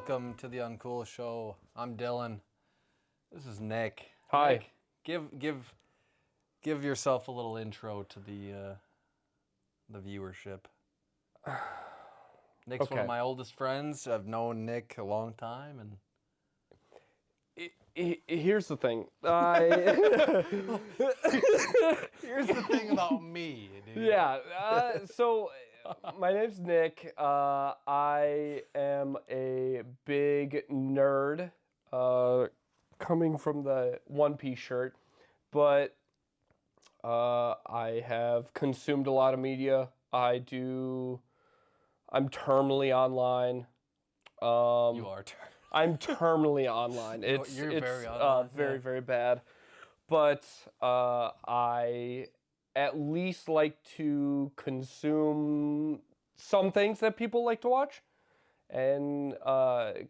Welcome to the Uncool show. I'm Dylan. This is Nick. Hi. Nick, give yourself a little intro to the viewership. Nick's one of my oldest friends. I've known Nick a long time, and here's the thing. here's the thing about me, dude. Yeah. So my name's Nick. I am a big nerd, coming from the One Piece shirt, but I have consumed a lot of media. I'm terminally online. You are. I'm terminally online. It's very online, very bad. But I at least like to consume some things that people like to watch. And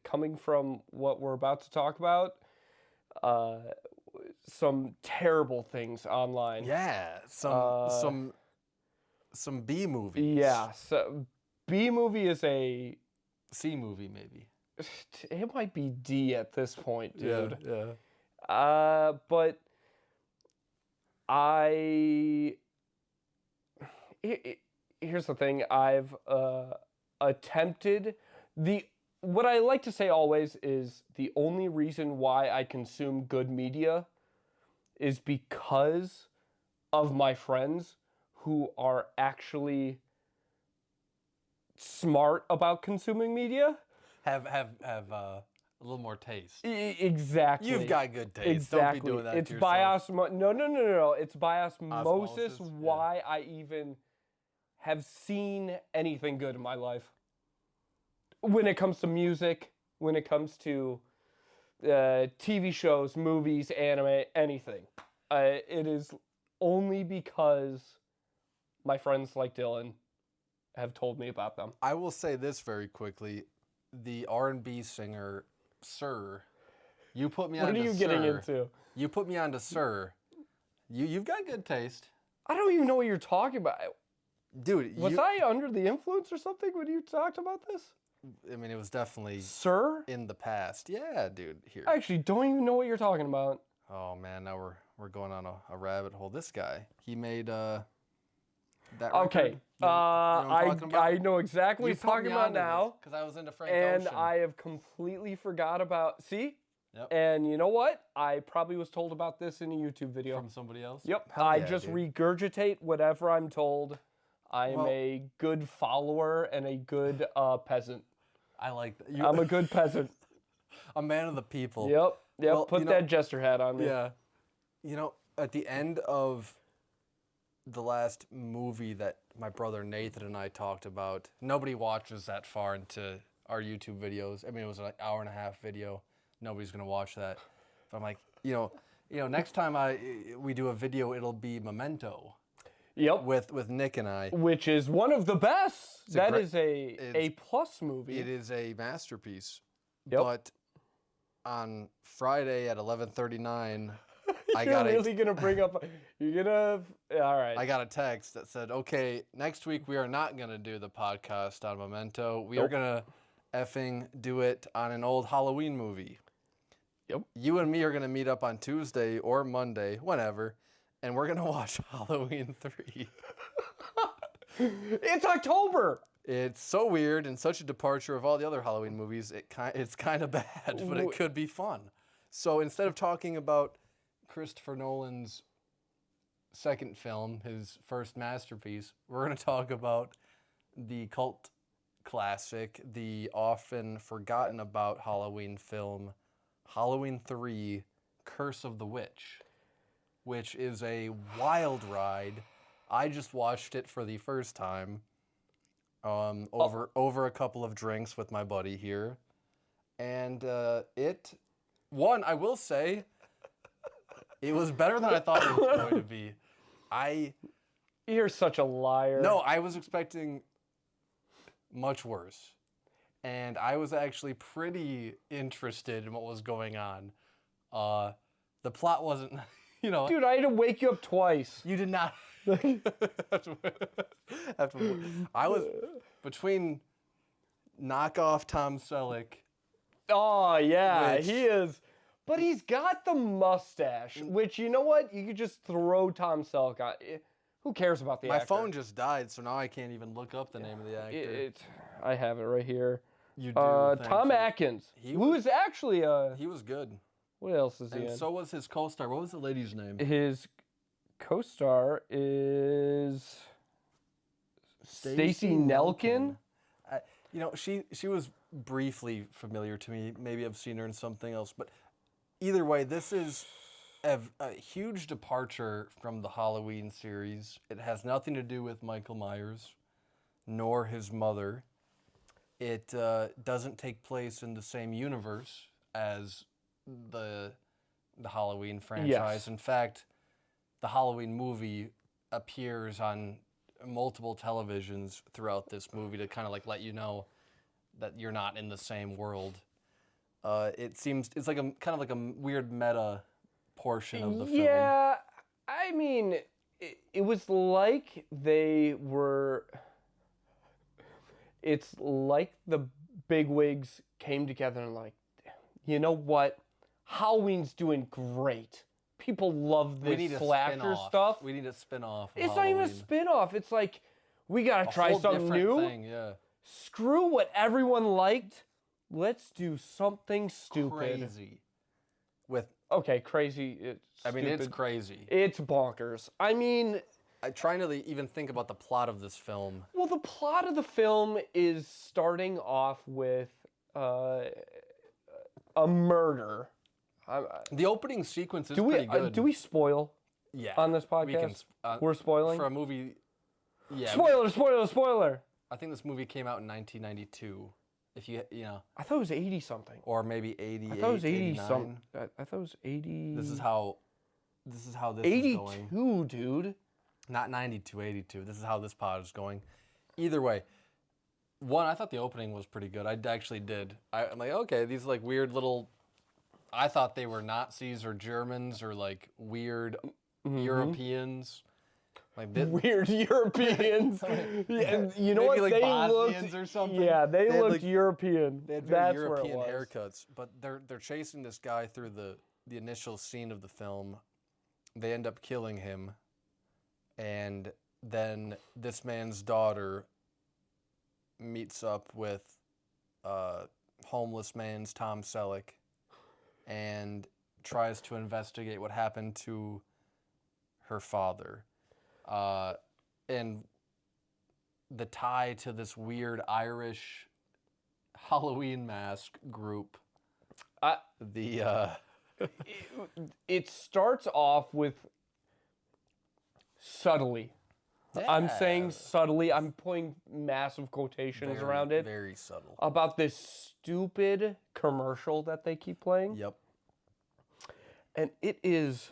coming from what we're about to talk about, some terrible things online. Yeah, some B movies. Yeah, so B movie is a C movie maybe. It might be D at this point, dude. Yeah. But here's the thing. I've attempted what I like to say always is the only reason why I consume good media is because of my friends who are actually smart about consuming media. Have a little more taste. Exactly. You've got good taste. Exactly. Don't be doing that it's to by yourself. No. It's by osmosis Osmosis, why I even have seen anything good in my life. When it comes to music, when it comes to TV shows, movies, anime, anything. It is only because my friends like Dylan have told me about them. I will say this very quickly. The R&B singer, Sir, you put me on to Sir. What are you getting into? You put me on to Sir. You've got good taste. I don't even know what you're talking about. Dude, Was I under the influence or something when you talked about this? I mean, it was definitely Sir? in the past. Yeah, dude, here. I actually don't even know what you're talking about. Oh, man, now we're going on a rabbit hole. This guy, he made that Okay, record. You know what I'm talking about? I know exactly what he's talking about now. Because I was into Frank And Ocean. I have completely forgot about... See? Yep. And you know what? I probably was told about this in a YouTube video. From somebody else? Yep. Hell I yeah, just dude. regurgitate whatever I'm told. I'm a good follower and a good peasant. I like that. I'm a good peasant. A man of the people. Yep. Well, Put that jester hat on me. Yeah. You know, at the end of the last movie that my brother Nathan and I talked about, nobody watches that far into our YouTube videos. I mean, it was an hour and a half video. Nobody's going to watch that. But I'm like, you know, next time we do a video, it'll be Memento. Yep. With Nick and I. Which is one of the best. That is it's a A+ movie. It is a masterpiece. Yep. But on Friday at 11:39, You're really gonna bring up? You're gonna? All right. I got a text that said, "Okay, next week we are not gonna do the podcast on Memento. We are gonna effing do it on an old Halloween movie." Yep. You and me are gonna meet up on Tuesday or Monday, whenever, and we're gonna watch Halloween 3. It's October. It's so weird and such a departure of all the other Halloween movies. It's kind of bad, but it could be fun. So instead of talking about Christopher Nolan's second film, his first masterpiece, we're going to talk about the cult classic, the often forgotten about Halloween film, Halloween 3, Curse of the Witch, which is a wild ride. I just watched it for the first time over a couple of drinks with my buddy here. And I will say, it was better than I thought it was going to be. You're such a liar. No, I was expecting much worse. And I was actually pretty interested in what was going on. The plot wasn't, Dude, I had to wake you up twice. You did not. I was between knockoff Tom Selleck Oh, yeah, Which- he is. But he's got the mustache, which, you know what? You could just throw Tom Selleck on. Who cares about the My actor? phone just died, so now I can't even look up the name of the actor. I have it right here. You do. Tom thankfully. Atkins, He who is actually He was good. what else is he And in? so was his co-star. What was the lady's name? His co-star is Stacey Nelkin. You know, she was briefly familiar to me. Maybe I've seen her in something else. But either way, this is a huge departure from the Halloween series. It has nothing to do with Michael Myers, nor his mother. It doesn't take place in the same universe as the Halloween franchise. Yes. In fact, the Halloween movie appears on multiple televisions throughout this movie to kind of like let you know that you're not in the same world. It seems it's like a kind of like a weird meta portion of the film. Yeah, I mean, it was like they were. It's like the bigwigs came together and like, you know what? Halloween's doing great. People love this slasher stuff. We need a spin-off. It's not even a spin-off. It's like, we gotta try something new. Thing, yeah. Screw what everyone liked. Let's do something stupid. Crazy. With okay, crazy. I mean, it's crazy. It's bonkers. I mean, I'm trying to even think about the plot of this film. well, the plot of the film is starting off with a murder. The opening sequence is pretty good. Do we spoil Yeah. on this podcast? We can, We're spoiling? for a movie. Yeah. Spoiler! I think this movie came out in 1992. If you know, I thought it was 80 something. or maybe 88. I thought it was 80 89. something. I thought it was 80. This is how this is 82, going. dude. Not 92, 82. This is how this pod is going. Either way, one, I thought the opening was pretty good. I actually did. I'm like, okay, these like weird little. I thought they were Nazis or Germans or like weird Europeans. Like Weird Europeans. Yeah, you know maybe what? like They Bosnians looked or something. Yeah, they had, looked like, European. They had very That's European where it was. haircuts, but they're chasing this guy through the initial scene of the film. They end up killing him, and then this man's daughter meets up with homeless man's Tom Selleck and tries to investigate what happened to her father. And the tie to this weird Irish Halloween mask group. It starts off with subtly. I'm saying subtly. I'm putting massive quotations around it. Very subtle. About this stupid commercial that they keep playing. Yep. And it is.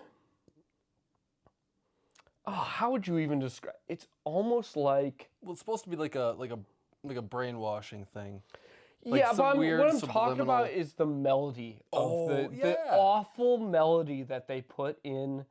Oh, how would you even describe? It's almost like. Well, it's supposed to be like a brainwashing thing. Like Yeah, but weird what I'm talking subliminal- about is the melody of the yeah. awful melody that they put in.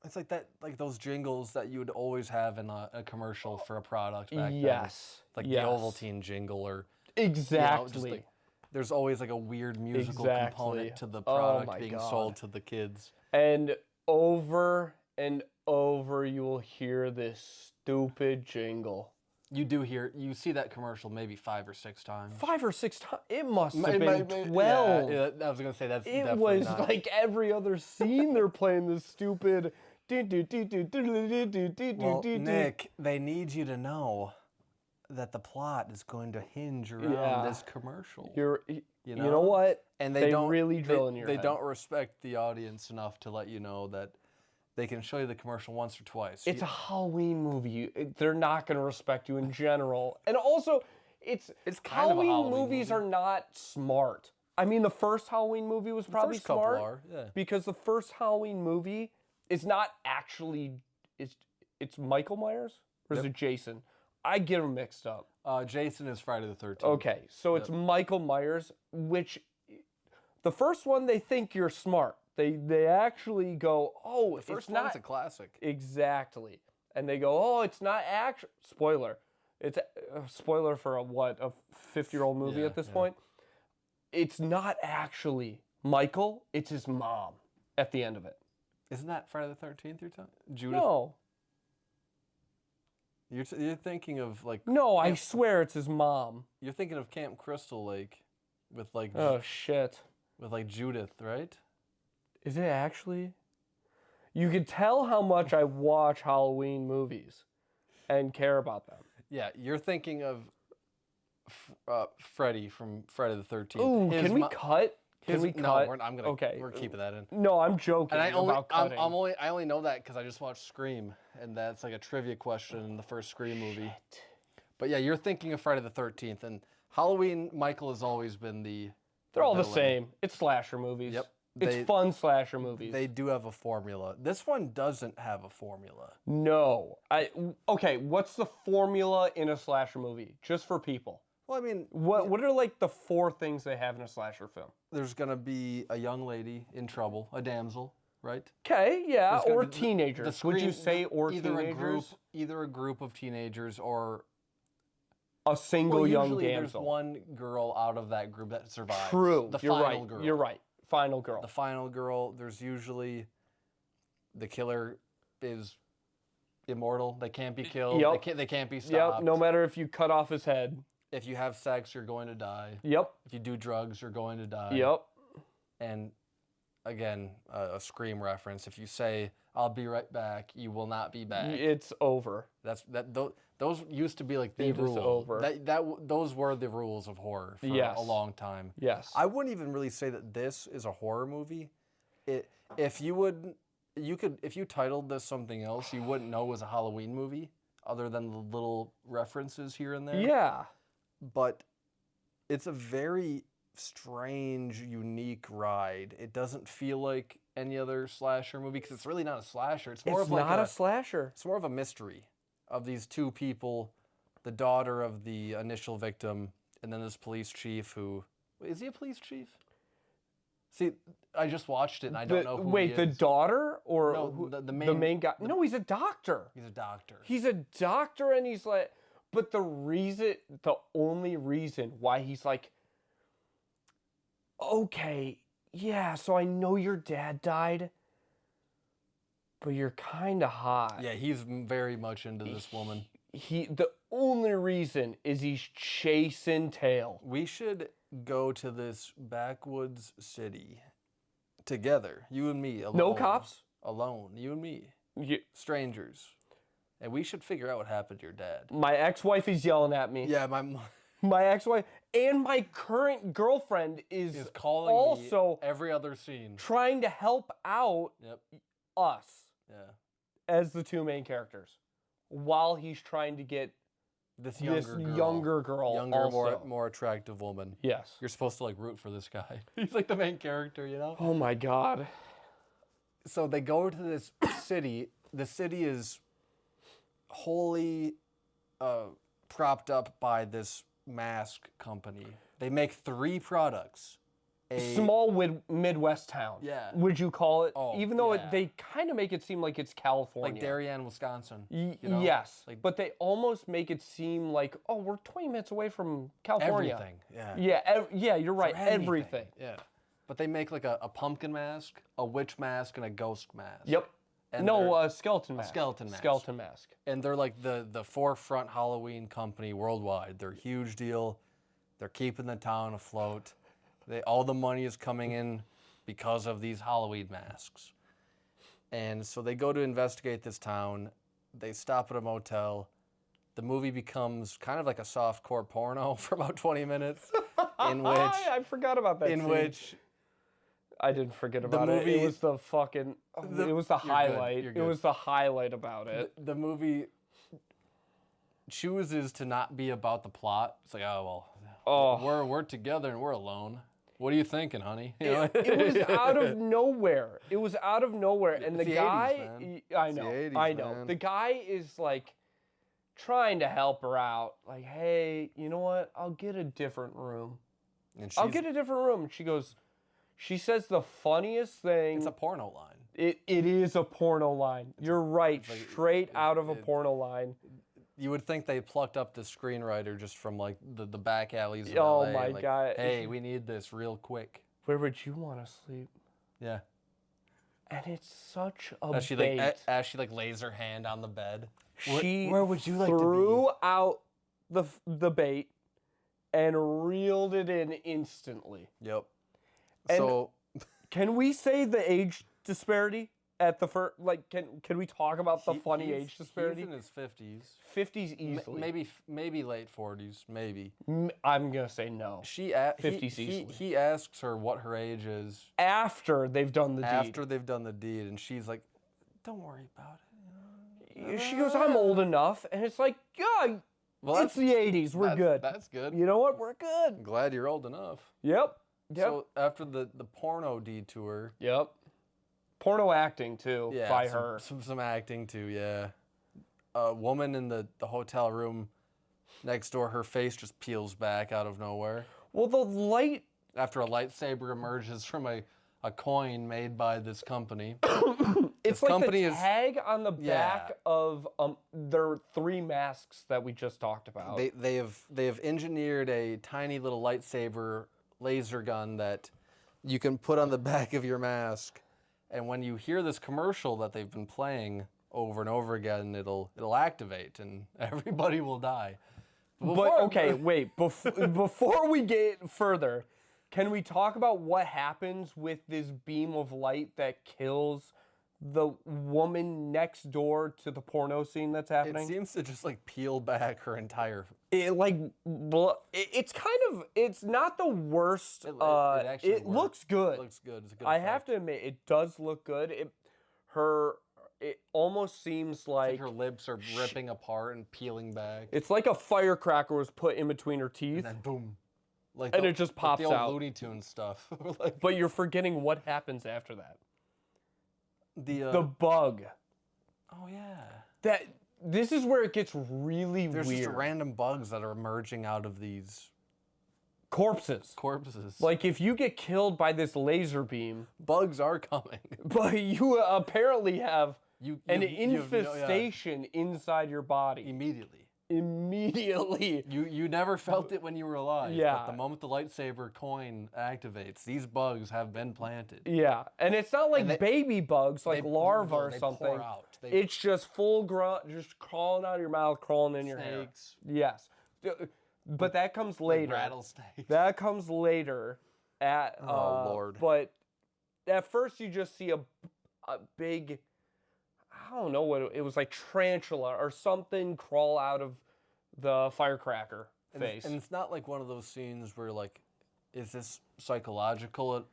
It's like that, like those jingles that you would always have in a commercial for a product back then. Yes. Like yes. the Ovaltine jingle or Exactly. just like, there's always like a weird musical Exactly. component to the Oh product my being God. sold to the kids. And over you will hear this stupid jingle. You see that commercial maybe 5 or 6 times. 5 or 6 times. It must have It been might- 12. Yeah, I was gonna say that's It definitely was not. like every other scene they're playing this stupid. Well, Nick, they need you to know that the plot is going to hinge around this commercial. You know what? And They don't really drill in your They head. don't respect the audience enough to let you know that they can show you the commercial once or twice. It's a Halloween movie. They're not going to respect you in general. And also, it's kind of a Halloween movies movie. are not smart. I mean, the first Halloween movie was probably first couple smart are, yeah. because the first Halloween movie is not actually it's Michael Myers or is it Jason? I get them mixed up. Jason is Friday the 13th. Okay, so it's Michael Myers, which the first one they think you're smart. They actually go, oh, The first it's not one's a classic. exactly, and they go, oh, it's not actual. Spoiler, it's a spoiler for a 50-year-old movie Yeah, at this yeah. point. it's not actually Michael, it's his mom at the end of it. Isn't that Friday the 13th you're talking? Judith? No. You're thinking of like... No, I swear it's his mom. You're thinking of Camp Crystal Lake with like... Oh, shit. With like Judith, right? Is it actually? You could tell how much I watch Halloween movies and care about them. Yeah, you're thinking of Freddy from Friday the 13th. Ooh, can we cut? Can we cut? No, we're keeping that in. No, I'm joking And about cutting. I only know that because I just watched Scream, and that's like a trivia question in the first Scream movie. But yeah, you're thinking of Friday the 13th, and Halloween, Michael has always been the... They're all the same. It's slasher movies. Yep. It's fun slasher movies. They do have a formula. This one doesn't have a formula. No. Okay, what's the formula in a slasher movie? Just for people. Well, I mean... What are like the 4 things they have in a slasher film? There's going to be a young lady in trouble, a damsel, right? Okay, yeah, or teenagers. Would you say teenagers? Either a group of teenagers or... A single young damsel. Usually there's one girl out of that group that survives. True. The final girl. You're right. Final girl. The final girl. There's usually... The killer is immortal. They can't be killed. Yep. They can't be stopped. Yep, no matter if you cut off his head. If you have sex, you're going to die. Yep. If you do drugs, you're going to die. Yep. And again, a Scream reference. If you say, "I'll be right back," you will not be back. It's over. Those used to be like the rules. Over. Those were the rules of horror for a long time. Yes. I wouldn't even really say that this is a horror movie. If you titled this something else, you wouldn't know it was a Halloween movie, other than the little references here and there. Yeah. But it's a very strange, unique ride. It doesn't feel like any other slasher movie because it's really not a slasher. It's more not a slasher. It's more of a mystery of these two people, the daughter of the initial victim, and then this police chief who... Is he a police chief? See, I just watched it and I don't know who he is. Wait, the daughter or no, the main guy? No, he's a doctor. He's a doctor. He's a doctor and he's like... But the only reason why he's like, okay, yeah, so I know your dad died, but you're kind of hot. Yeah, he's very much into this woman. The only reason is he's chasing tail. We should go to this backwoods city together, you and me, alone. No cops? Alone, you and me. Strangers. And we should figure out what happened to your dad. My ex-wife is yelling at me. Yeah, my ex-wife and my current girlfriend is calling also me every other scene, trying to help out us as the 2 main characters, while he's trying to get this younger girl, more attractive woman. Yes, you're supposed to like root for this guy. He's like the main character, you know. Oh my god. So they go to this city. The city is wholly propped up by this mask company. They make 3 products. Small Midwest town. Yeah. Would you call it? Oh, even though they kind of make it seem like it's California. Like Darien, Wisconsin. You know? Yes. But they almost make it seem like, oh, we're 20 minutes away from California. Everything. Yeah, you're right. Everything. Yeah. But they make like a pumpkin mask, a witch mask, and a ghost mask. Yep. And a skeleton mask. Skeleton mask. Skeleton mask. And they're like the forefront Halloween company worldwide. They're a huge deal. They're keeping the town afloat. All the money is coming in because of these Halloween masks. And so they go to investigate this town. They stop at a motel. The movie becomes kind of like a softcore porno for about 20 minutes. In which I forgot about that. I didn't forget about it. It was the fucking... it was the highlight. You're good. It was the highlight about it. The movie chooses to not be about the plot. It's like, we're together and we're alone. What are you thinking, honey? You know? It was out of nowhere. It was out of nowhere. And the guy... 80s, I know. 80s, I know. Man. The guy is like trying to help her out. Like, hey, you know what? I'll get a different room. I'll get a different room. And she goes... She says the funniest thing. It's a porno line. It is a porno line. You're right. Straight out of a porno line. You would think they plucked up the screenwriter just from like the back alleys of Oh LA. my like, God. Hey, we need this real quick. Where would you want to sleep? Yeah. And it's such a As she bait. as she like lays her hand on the bed. She Where would you like to be? threw out the bait and reeled it in instantly. Yep. And So can we say the age disparity at the first? Like, can we talk about the funny age disparity? He's in his 50s. 50s easily. Maybe late 40s, maybe. I'm gonna say no. 50s easily. He asks her what her age is After they've done the deed. after they've done the deed, and she's like, "Don't worry about it." She goes, "I'm old enough," and it's like, yeah, Well, it's the 80s. We're good. That's good. You know what? We're good. I'm glad you're old enough. Yep. So after the porno detour, Yep. Porno acting too yeah, by her. some acting too, yeah. A woman in the hotel room next door, her face just peels back out of nowhere Well, the light. after a lightsaber emerges from a coin made by this company. It's This like company the is- tag on the back Yeah. of their 3 masks that we just talked about. They have engineered a tiny little lightsaber laser gun that you can put on the back of your mask, and when you hear this commercial that they've been playing over and over again, it'll activate and everybody will die. But okay, wait. Before we get further, can we talk about what happens with this beam of light that kills the woman next door to the porno scene that's It happening? seems to just like peel back her entire. It's kind of, it's not the worst. It actually it looks works. good. It looks good. It's a good I effect. have to admit, it does look good. It almost seems It's like like her lips are ripping apart and peeling back, it's like a firecracker was put in between her teeth. and then boom, like And the- it just like pops the old out. Looney Tunes stuff. Like But you're forgetting what happens after that. the The bug. oh yeah. This is where it gets really There's weird. just random bugs that are emerging out of these Corpses. corpses. Like if you get killed by this laser beam, bugs are coming. but you apparently have You an you have infestation inside your body. immediately. Immediately. You never felt it when you were alive. Yeah. But the moment the lightsaber coin activates, these bugs have been planted. Yeah. And it's not like And they- baby bugs, like They- larvae or they something. Pour out. They, It's just full grown, just crawling out of your mouth, crawling in your hair. snakes, Yes. But that comes later. rattlesnakes. That comes later at Oh, Lord. But at first you just see a big, I don't know what it was, like tarantula or something crawl out of the firecracker face. And it's not like one of those scenes where like, is this psychological?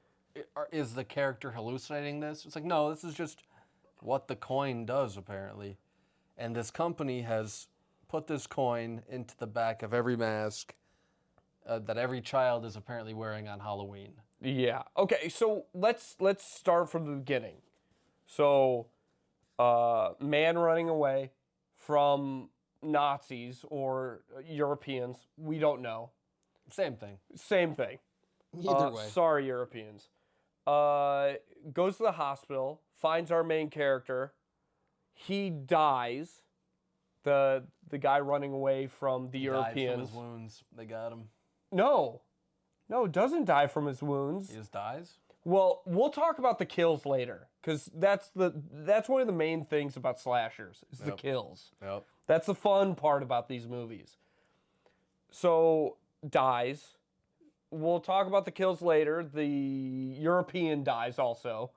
Or is the character hallucinating this? It's like, no, this is just what the coin does apparently. And this company has put this coin into the back of every mask that every child is apparently wearing on Halloween. Yeah. Okay, so let's start from the beginning. So man running away from Nazis or Europeans, we don't know. Same thing. Same thing. Either way. Sorry, Europeans. Goes to the hospital, finds our main character. He dies. The guy running away from the He died Europeans. from his wounds. They got him. No, doesn't die from his wounds. He just dies? Well, we'll talk about the kills later, because that's one of the main things about slashers is the Yep. kills. Yep. That's the fun part about these movies. So dies. We'll talk about the kills later. The European dies also.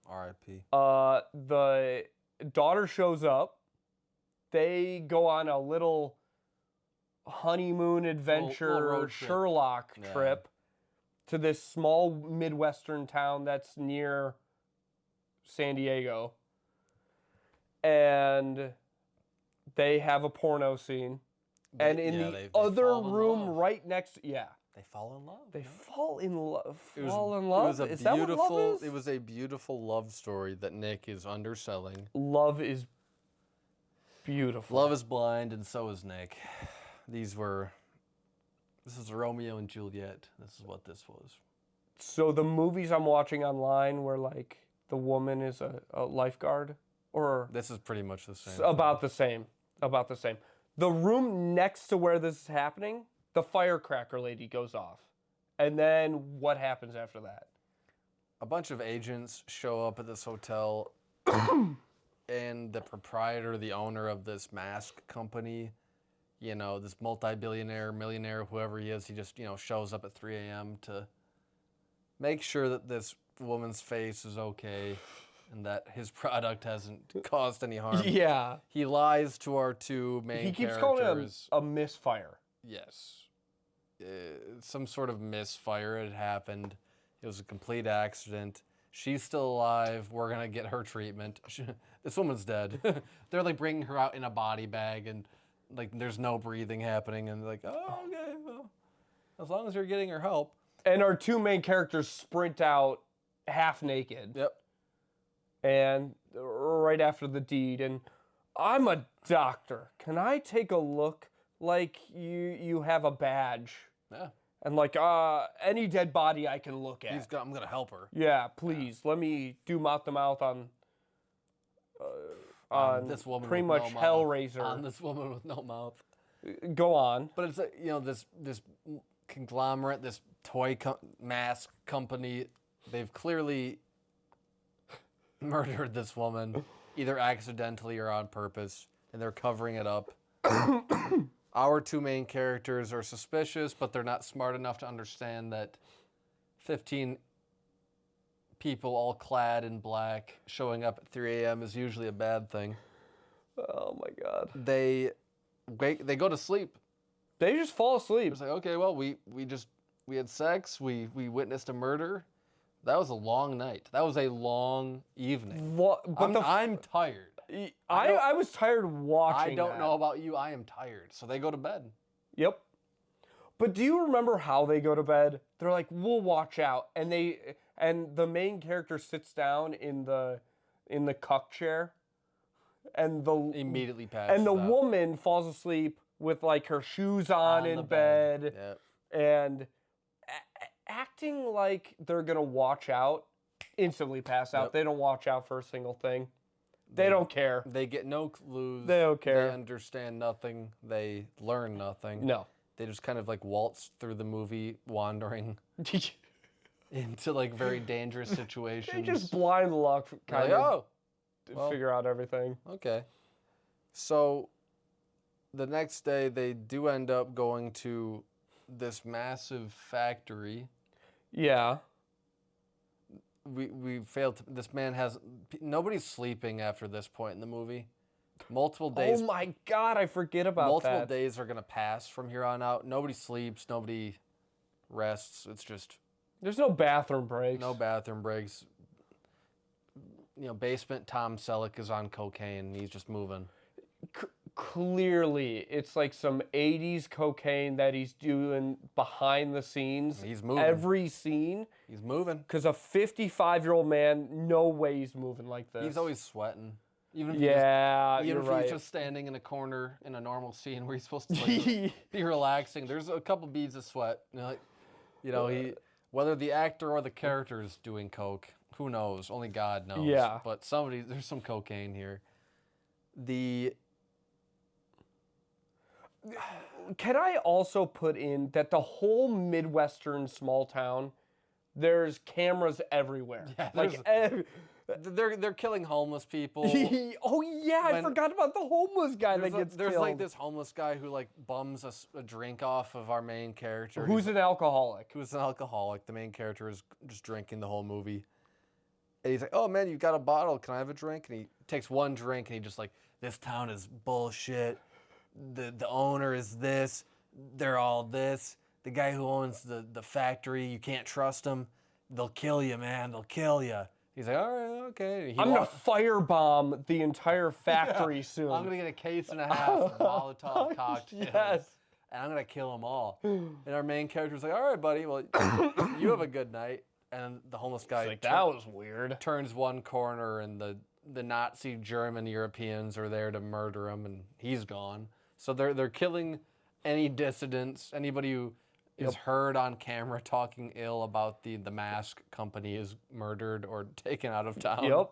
R.I.P. The daughter shows up. They go on a little honeymoon adventure road trip. Sherlock Yeah. trip to this small Midwestern town that's near San Diego. And they have a porno scene. And in they the other fall in room love. right next, yeah, They fall in love. they man. fall in love. It was, Fall in It love. was a Is that what beautiful. love is? It was a beautiful love story that Nick is underselling. Love is beautiful. Love is blind, and so is Nick. This is Romeo and Juliet. This is what this was. So the movies I'm watching online where like the woman is a lifeguard or This is pretty much the same. about the same. About the same. The room next to where this is happening, the firecracker lady goes off. And then what happens after that? A bunch of agents show up at this hotel, and the proprietor, the owner of this mask company, you know, this multi-billionaire, millionaire, whoever he is, he just, you know, shows up at 3 a.m. to make sure that this woman's face is okay and that his product hasn't caused any harm. Yeah. He lies to our two main characters. He keeps calling it a misfire. Yes. Some sort of misfire had happened. It was a complete accident. She's still alive. We're going to get her treatment. This woman's dead. They're like bringing her out in a body bag and like there's no breathing happening. And they're like, oh, okay, well, as long as you're getting her help. And our two main characters sprint out half naked. Yep. And right after the deed. And I'm a doctor. Can I take a look like you have a badge? Yeah. And like any dead body I can look at. I'm gonna help her. Yeah, please. Let me do mouth to mouth on this woman pretty with much no Hellraiser. mouth. On this woman with no mouth. Go on. But it's you know this conglomerate, this toy mask company. They've clearly murdered this woman, either accidentally or on purpose, and they're covering it up. Our two main characters are suspicious, but they're not smart enough to understand that 15 people all clad in black showing up at 3 a.m. is usually a bad thing. Oh my God. They go to sleep. They just fall asleep. It's like, okay, well, we had sex, we witnessed a murder. That was a long night. That was a long evening. I'm tired. I was tired watching I don't know about you. I am tired. So they go to bed. Yep. But do you remember how they go to bed? They're like, we'll watch out. And the main character sits down in the cuck chair. And Immediately passes And the out. woman falls asleep with like her shoes on in bed. Yep. And acting like they're going to watch out, instantly pass out. Yep. They don't watch out for a single thing. They don't care. They get no clues. They don't care. They understand nothing. They learn nothing. No. They just kind of like waltz through the movie, wandering into like very dangerous situations. They just blind luck kind of figure out everything. Okay. So the next day they do end up going to this massive factory. Yeah. We failed to, this man has, nobody's sleeping after this point in the movie. Multiple days. Oh my God, I forget about multiple days are going to pass from here on out. Nobody sleeps, nobody rests. It's just. There's no bathroom breaks. No bathroom breaks. You know, basement Tom Selleck is on cocaine. He's just moving. Clearly, it's like some 80s cocaine that he's doing behind the scenes. He's moving. Every scene. He's moving. Because a 55-year-old man, no way he's moving like this. He's always sweating. Even if you're he's just standing in a corner in a normal scene where he's supposed to like, be relaxing. There's a couple beads of sweat. He whether the actor or the character is doing coke, who knows? Only God knows. Yeah. But there's some cocaine here. Can I also put in that the whole Midwestern small town, there's cameras everywhere. Yeah, they're killing homeless people. Oh yeah, I forgot about the homeless guy that gets killed. There's like this homeless guy who like bums a drink off of our main character. Who's an alcoholic. Who's an alcoholic. The main character is just drinking the whole movie. And he's like, oh man, you got a bottle. Can I have a drink? And he takes one drink and he just like, this town is bullshit. The owner is this. They're all this. The guy who owns the factory, you can't trust him. They'll kill you, man. They'll kill you. He's like, all right, okay. I'm going to firebomb the entire factory soon. I'm going to get a case and a half of Molotov cocktails. Yes. And I'm going to kill them all. And our main character's like, all right, buddy, well, you have a good night. And the homeless guy like, that was weird. Turns one corner and the Nazi German Europeans are there to murder him and he's gone. So they're killing any dissidents, anybody who is heard on camera talking ill about the mask company is murdered or taken out of town. Yep.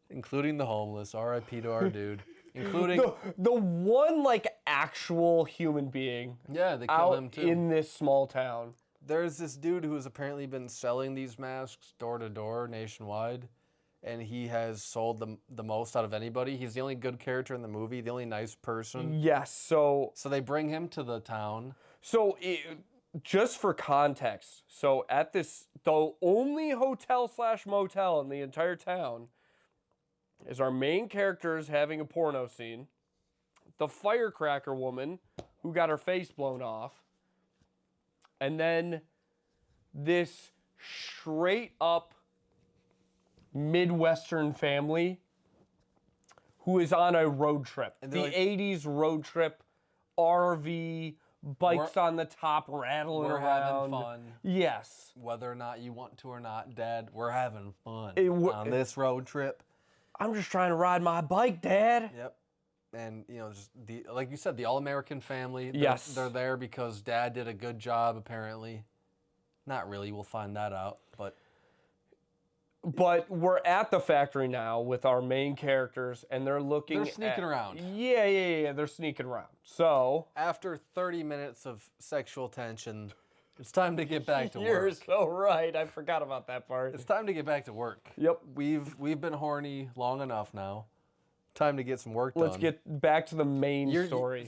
Including the homeless. R.I.P. to our dude. including the one like actual human being yeah, they kill out him too. in this small town. There's this dude who has apparently been selling these masks door to door nationwide, and he has sold the most out of anybody. He's the only good character in the movie, the only nice person. Yes, so they bring him to the town. Just for context, so at this, the only hotel/motel in the entire town is our main characters having a porno scene, the firecracker woman who got her face blown off, and then this straight up Midwestern family who is on a road trip. The like, 80s road trip, RV, bikes on the top, rattling we're around. having fun. Yes. Whether or not you want to or not, Dad, we're having fun on It this road trip. I'm just trying to ride my bike, Dad. Yep. And, you know, just like you said, the all-American family. Yes. They're there because Dad did a good job, apparently. Not really. We'll find that out. But we're at the factory now with our main characters, and they're sneaking around. Yeah. They're sneaking around. So after 30 minutes of sexual tension, it's time to get back to work. You're so right. I forgot about that part. It's time to get back to work. Yep. We've been horny long enough now. Time to get some work done. Let's get back to the main story.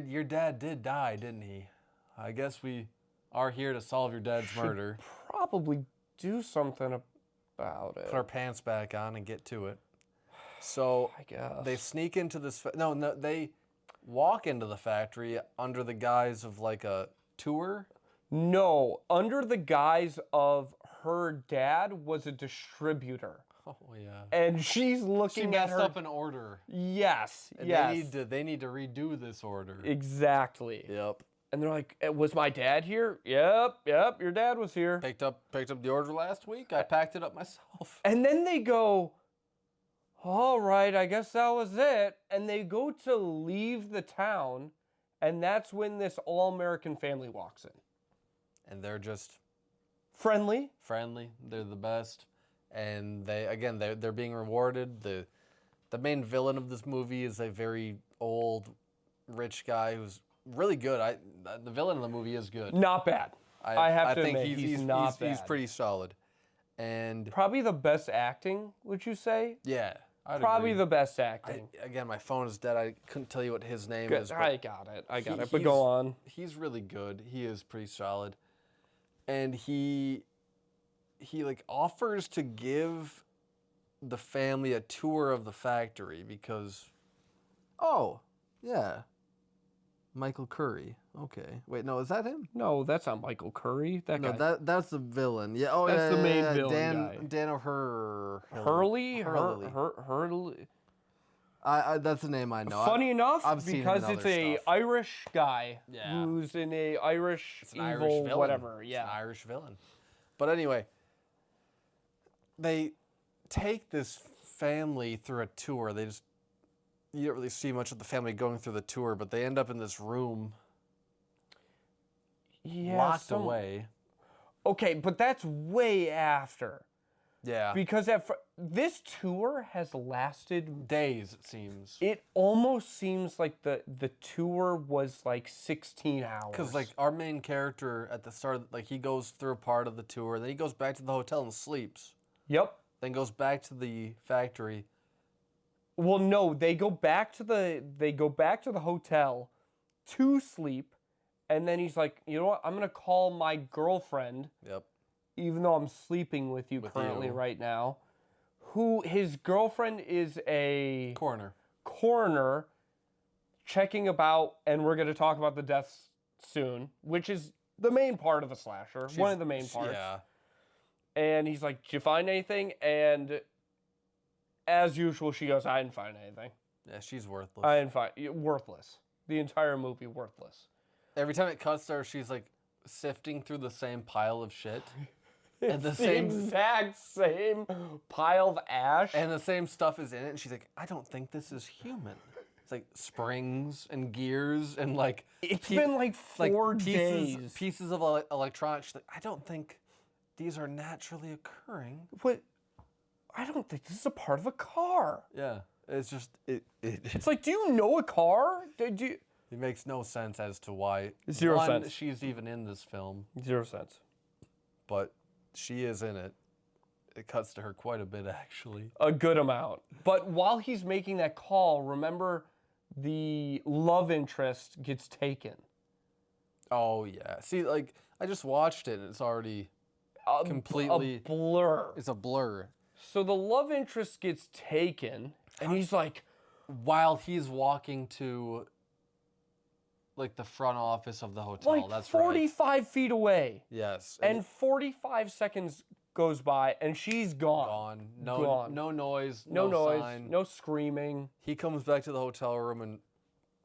Your dad did die, didn't he? I guess we are here to solve your dad's murder. Probably do something about it. Put our pants back on and get to it. So I guess they sneak into this. No, they walk into the factory under the guise of like a tour. No, under the guise of her dad was a distributor. Oh yeah. And she's looking she at messed her. up an order. Yes. And yes. They need to redo this order. Exactly. Yep. And they're like, "Was my dad here?" Yep. Your dad was here. Picked up the order last week. I packed it up myself. And then they go, "All right, I guess that was it." And they go to leave the town, and that's when this all-American family walks in. And they're just friendly. They're the best. And they're being rewarded. The main villain of this movie is a very old, rich guy who's really good. The villain of the movie is good. Not bad. I have to admit, he's not bad. He's pretty solid. And probably the best acting, would you say? Yeah. Probably the best acting. Again, my phone is dead. I couldn't tell you what his name is. I got it. But go on. He's really good. He is pretty solid. And he like offers to give the family a tour of the factory because, oh, yeah, Michael Curry. Okay, wait, no, is that him? No, that's not Michael Curry. That guy. No, that's the villain. Yeah, oh, that's the main villain guy. Dan O'Hurley. Hurley. That's the name I know. Funny enough, I've seen because it's a stuff. Irish guy who's in a Irish evil Irish villain. whatever. Yeah, it's an Irish villain. But anyway, they take this family through a tour. You don't really see much of the family going through the tour, but they end up in this room locked away. Okay, but that's way after. Yeah. Because this tour has lasted days, it seems. It almost seems like the tour was like 16 hours. Because like our main character at the start, like he goes through a part of the tour, then he goes back to the hotel and sleeps. Yep. Then goes back to the factory. Well, no, they go back to the hotel to sleep, and then he's like, you know what? I'm gonna call my girlfriend. Yep. Even though I'm sleeping with you currently right now, his girlfriend is a coroner checking about, and we're going to talk about the deaths soon, which is the main part of a slasher, one of the main parts. Yeah. And he's like, "Did you find anything?" And as usual, she goes, "I didn't find anything." Yeah, she's worthless. I didn't find worthless. The entire movie worthless. Every time it cuts to her, she's like sifting through the same pile of shit. And the exact same pile of ash. And the same stuff is in it. And she's like, I don't think this is human. It's like springs and gears and like... It's been like 4 days. Pieces of electronics. She's like, I don't think these are naturally occurring. But I don't think this is a part of a car. Yeah. It's just It's like, do you know a car? Did you? it makes no sense as to why Zero one, sense. she's even in this film, 0 cents. but she is in it. It cuts to her quite a bit, actually. A good amount. But while he's making that call, remember the love interest gets taken. Oh yeah. See, like I just watched it, and it's already completely a blur. It's a blur. So the love interest gets taken, and he's like, While he's walking to like the front office of the hotel. like That's 45 feet away. Yes. And 45 seconds goes by, and she's gone. Gone. No noise. No noise. Sign. No screaming. He comes back to the hotel room, and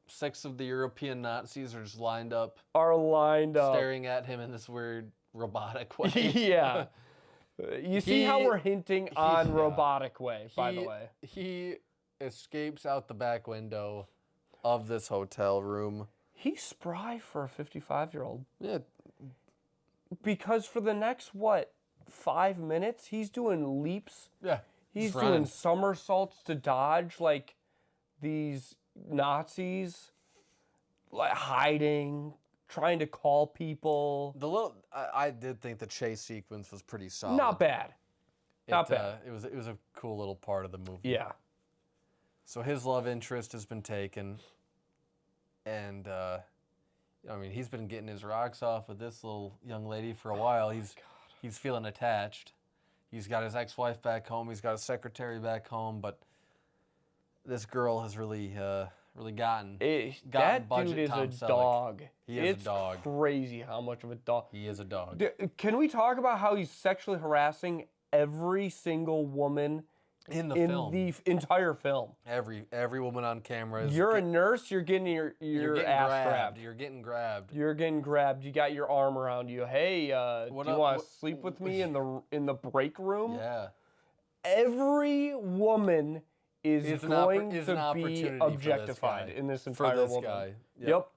6 of the European Nazis are just lined up, Staring at him in this weird robotic way. Yeah. You see how we're hinting on robotic way, by the way. He escapes out the back window of this hotel room. He's spry for a 55-year-old. Yeah. Because for the next, 5 minutes, he's doing leaps. Yeah. He's running. doing somersaults to dodge, like, these Nazis, like, hiding, trying to call people. I did think the chase sequence was pretty solid. Not bad. Not bad. It was a cool little part of the movie. Yeah. So his love interest has been taken, and I mean he's been getting his rocks off with this little young lady for a while. He's feeling attached. He's got his ex-wife back home. He's got his secretary back home, but this girl has really gotten That budget dude is Tom a Selleck. dog. He is a dog. It's crazy how much of a dog. He is a dog. Can we talk about how he's sexually harassing every single woman in the entire film? Every woman on camera is. You're a nurse. You're getting your ass grabbed. You're getting grabbed. You're getting grabbed. You got your arm around you. Hey, do you want to sleep with me in the break room? Yeah. Every woman is going to be objectified in this entire woman. Guy. Yep.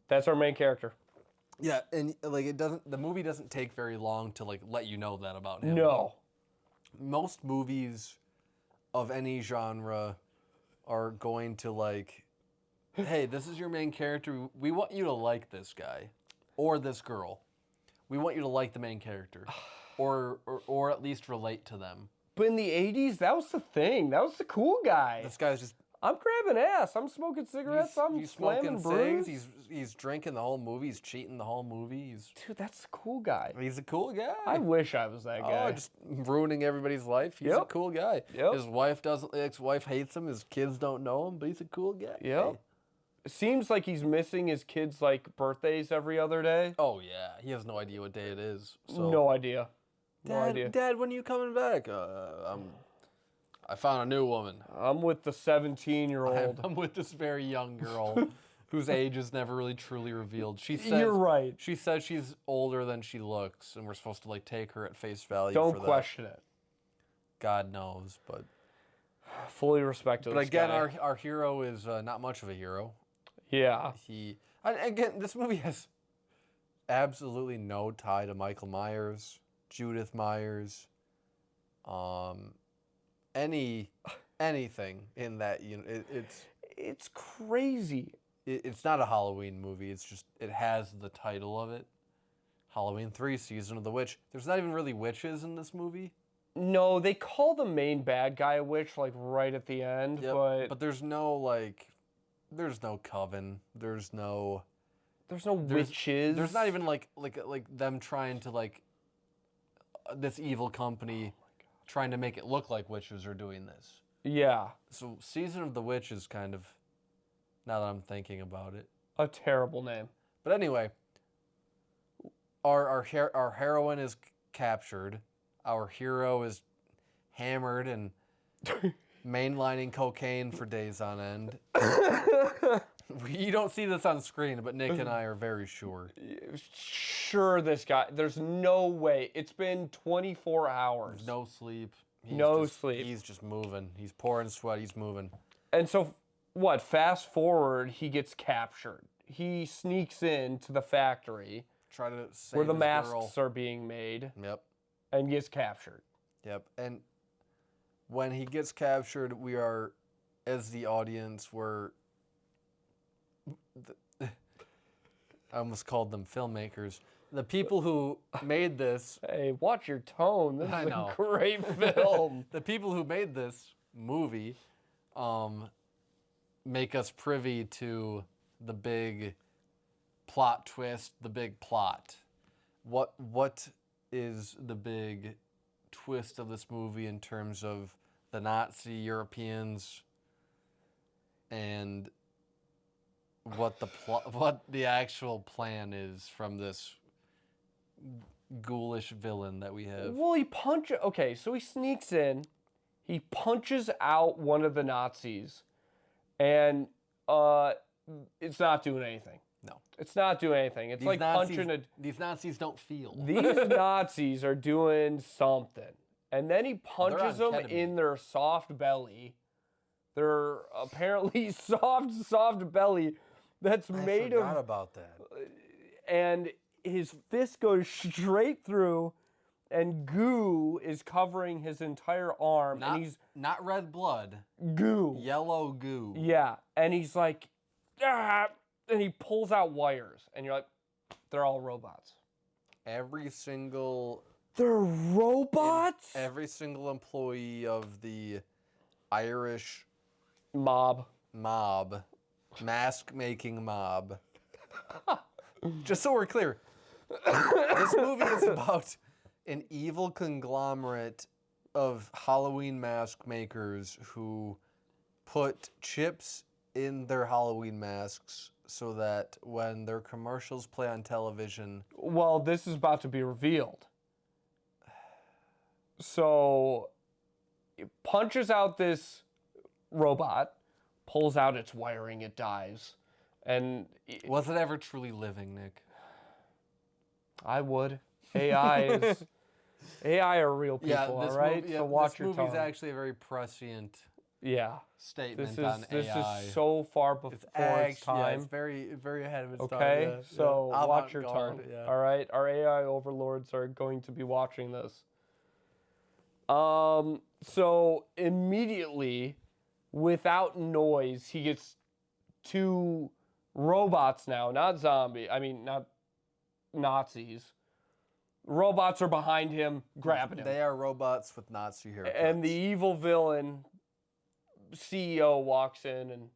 That's our main character. Yeah, and like the movie doesn't take very long to like let you know that about him. No. Most movies of any genre are going to like, hey, this is your main character. We want you to like this guy or this girl. We want you to like the main character or at least relate to them. But in the 80s, that was the thing. That was the cool guy. This guy's just... I'm grabbing ass. I'm smoking cigarettes. I'm slamming brews. He's drinking the whole movie. He's cheating the whole movie. Dude, that's the cool guy. He's a cool guy. I wish I was that guy. Oh, just ruining everybody's life. He's a cool guy. Yep. His ex-wife hates him. His kids don't know him, but he's a cool guy. Yep. Hey. It seems like he's missing his kids' like birthdays every other day. Oh yeah, he has no idea what day it is. So. No idea. Dad, when are you coming back? I found a new woman. I'm with the 17-year-old. I'm with this very young girl whose age is never really truly revealed. She says, you're right. She says she's older than she looks, and we're supposed to like take her at face value. Don't question it. God knows, but fully respect it. But again, our hero is not much of a hero. Yeah. Again, this movie has absolutely no tie to Michael Myers, Judith Myers, anything in that it's crazy. It's not a Halloween movie. It's just it has the title of it, Halloween 3: Season of the Witch. There's not even really witches in this movie. No, they call the main bad guy a witch like right at the end, but there's no coven. There's no witches. There's not even like them trying to like this evil company trying to make it look like witches are doing this. Yeah. So Season of the Witch is kind of, now that I'm thinking about it, a terrible name. But anyway, our heroine is captured. Our hero is hammered and mainlining cocaine for days on end. You don't see this on screen, but Nick and I are very sure. Sure, this guy. There's no way. It's been 24 hours. There's no sleep. Sleep. He's just moving. He's pouring sweat. He's moving. And so, fast forward, he gets captured. He sneaks into the factory where the masks are being made. Yep. And gets captured. Yep. And when he gets captured, we are, as the audience, I almost called them filmmakers. The people who made this. Hey, watch your tone. This I is know. a great film. The people who made this movie make us privy to the big plot twist, the big plot. What is the big twist of this movie in terms of the Nazi Europeans and what the actual plan is from this ghoulish villain that we have? Well, okay, so he sneaks in, he punches out one of the Nazis, and it's not doing anything. No. It's not doing anything. It's like punching a... These Nazis don't feel. These Nazis are doing something. And then he punches them in their soft belly. Their apparently soft belly that's made of... I forgot about that. And his fist goes straight through, and goo is covering his entire arm. And he's... Not red blood. Goo. Yellow goo. Yeah. And he's like... Ah! And he pulls out wires. And you're like, they're all robots. Every single... They're robots? Every single employee of the Irish... Mob. Mask-making mob. Just so we're clear, this movie is about an evil conglomerate of Halloween mask makers who put chips in their Halloween masks so that when their commercials play on television... Well, this is about to be revealed. So, it punches out this robot, pulls out its wiring, it dies. And was it ever truly living, Nick? I would. AI are real people, all right? So watch your tone. This movie's actually a very prescient statement on AI. This is so far before its time. Yeah, it's very, very ahead of its time. Okay, so watch your tone. Yeah. All right, our AI overlords are going to be watching this. So immediately, without noise, he gets two robots now, not Nazis. Robots are behind him, grabbing him. They are robots with Nazi haircuts. And the evil villain CEO walks in and,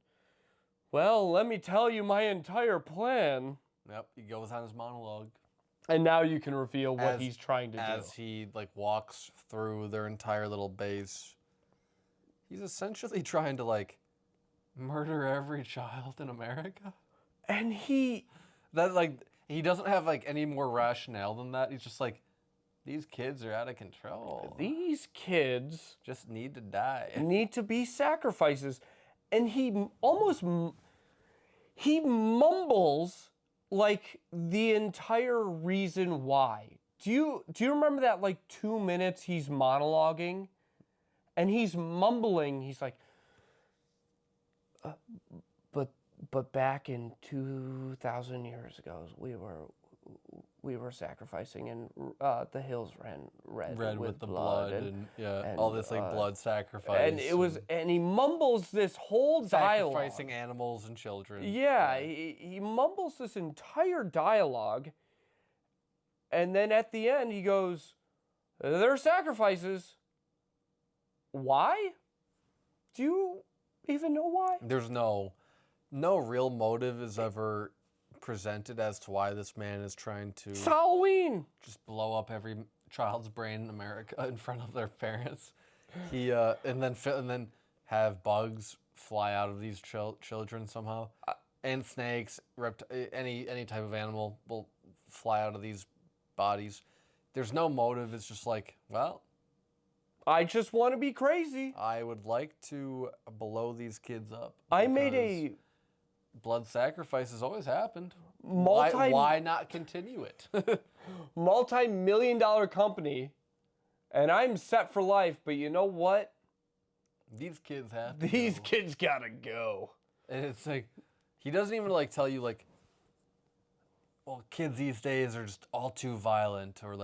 well, let me tell you my entire plan. Yep, he goes on his monologue. And now you can reveal what he's trying to do. As he walks through their entire little base, he's essentially trying to murder every child in America. And he doesn't have any more rationale than that. He's just these kids are out of control. These kids just need to die. Need to be sacrifices. And he mumbles the entire reason why. Do you remember that 2 minutes he's monologuing? And he's mumbling, he's like, but back in 2,000 years ago, we were sacrificing, and the hills ran red with the blood and all this blood sacrifice. And he mumbles this whole dialogue. Sacrificing animals and children. Yeah, he mumbles this entire dialogue, and then at the end he goes, "They're sacrifices." Why? Do you even know why? There's no real motive is ever presented as to why this man is trying to... It's Halloween! Just blow up every child's brain in America in front of their parents. And then have bugs fly out of these children somehow. And snakes, any type of animal will fly out of these bodies. There's no motive. It's just well... I just want to be crazy. I would like to blow these kids up. Blood sacrifices always happened. Why not continue it? Multi-million-dollar company, and I'm set for life, but you know what? These kids have to These kids gotta go. And it's he doesn't even tell you well, kids these days are just all too violent, or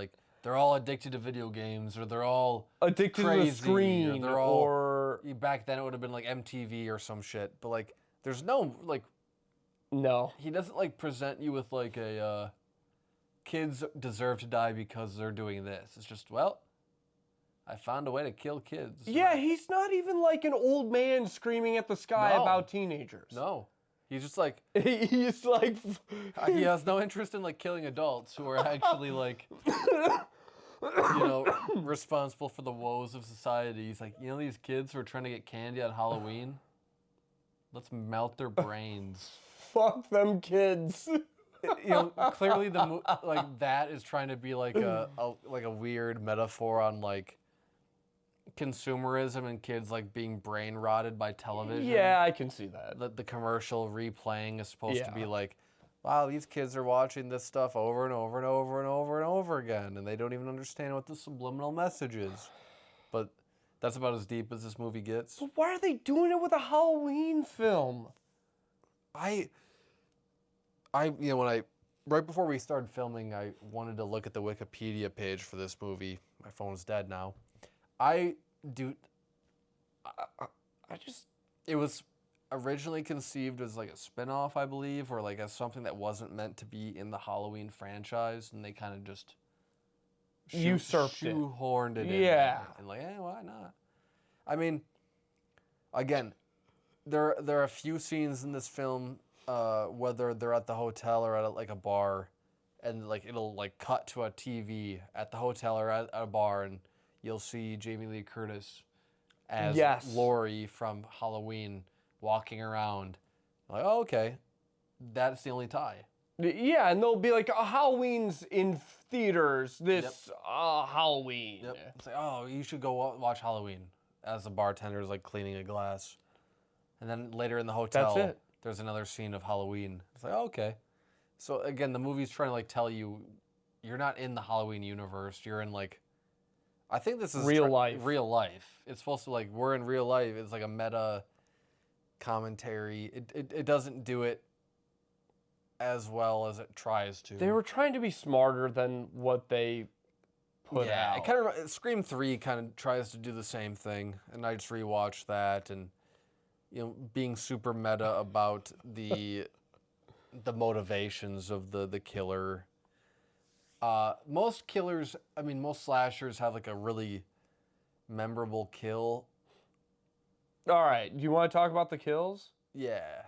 they're all addicted to video games, or they're all addicted crazy, to the screen, or they're all. or Back then, it would have been like MTV or some shit. But like, there's no like. no. He doesn't like present you with like a. Kids deserve to die because they're doing this. It's just, well, I found a way to kill kids. Yeah, he's not even like an old man screaming at the sky about teenagers. No. He's just like, he's like, he has no interest in like killing adults who are actually like, responsible for the woes of society. He's like, these kids who are trying to get candy on Halloween, let's melt their brains. Fuck them kids. Clearly that is trying to be like a weird metaphor on like consumerism and kids like being brain rotted by television. Yeah, I can see that. The commercial replaying is supposed to be like, wow, these kids are watching this stuff over and over and over and over and over again, and they don't even understand what the subliminal message is. But that's about as deep as this movie gets. But why are they doing it with a Halloween film? Right before we started filming, I wanted to look at the Wikipedia page for this movie. My phone's dead now. It was originally conceived as like a spin-off, I believe, or like as something that wasn't meant to be in the Halloween franchise, and they kind of just usurped it. Shoehorned it in. Yeah. And like, why not? I mean, again, there are a few scenes in this film, whether they're at the hotel or at like a bar, and like it'll like cut to a TV at the hotel or at a bar, and you'll see Jamie Lee Curtis as Laurie from Halloween walking around. Like, oh, okay, that's the only tie. Yeah, and they'll be like, Halloween's in theaters this Halloween. Yep. It's like, oh, you should go watch Halloween, as the bartender is like cleaning a glass. And then later in the hotel, there's another scene of Halloween. It's like, oh, okay. So again, the movie's trying to like tell you, you're not in the Halloween universe. You're in like, I think this is real life. Real life. It's supposed to like, we're in real life. It's like a meta commentary. It doesn't do it as well as it tries to. They were trying to be smarter than what they put out. It kind of Scream 3 kind of tries to do the same thing, and I just rewatched that, and being super meta about the motivations of the killer. Most killers, most slashers have like a really memorable kill. All right, do you want to talk about the kills? Yeah.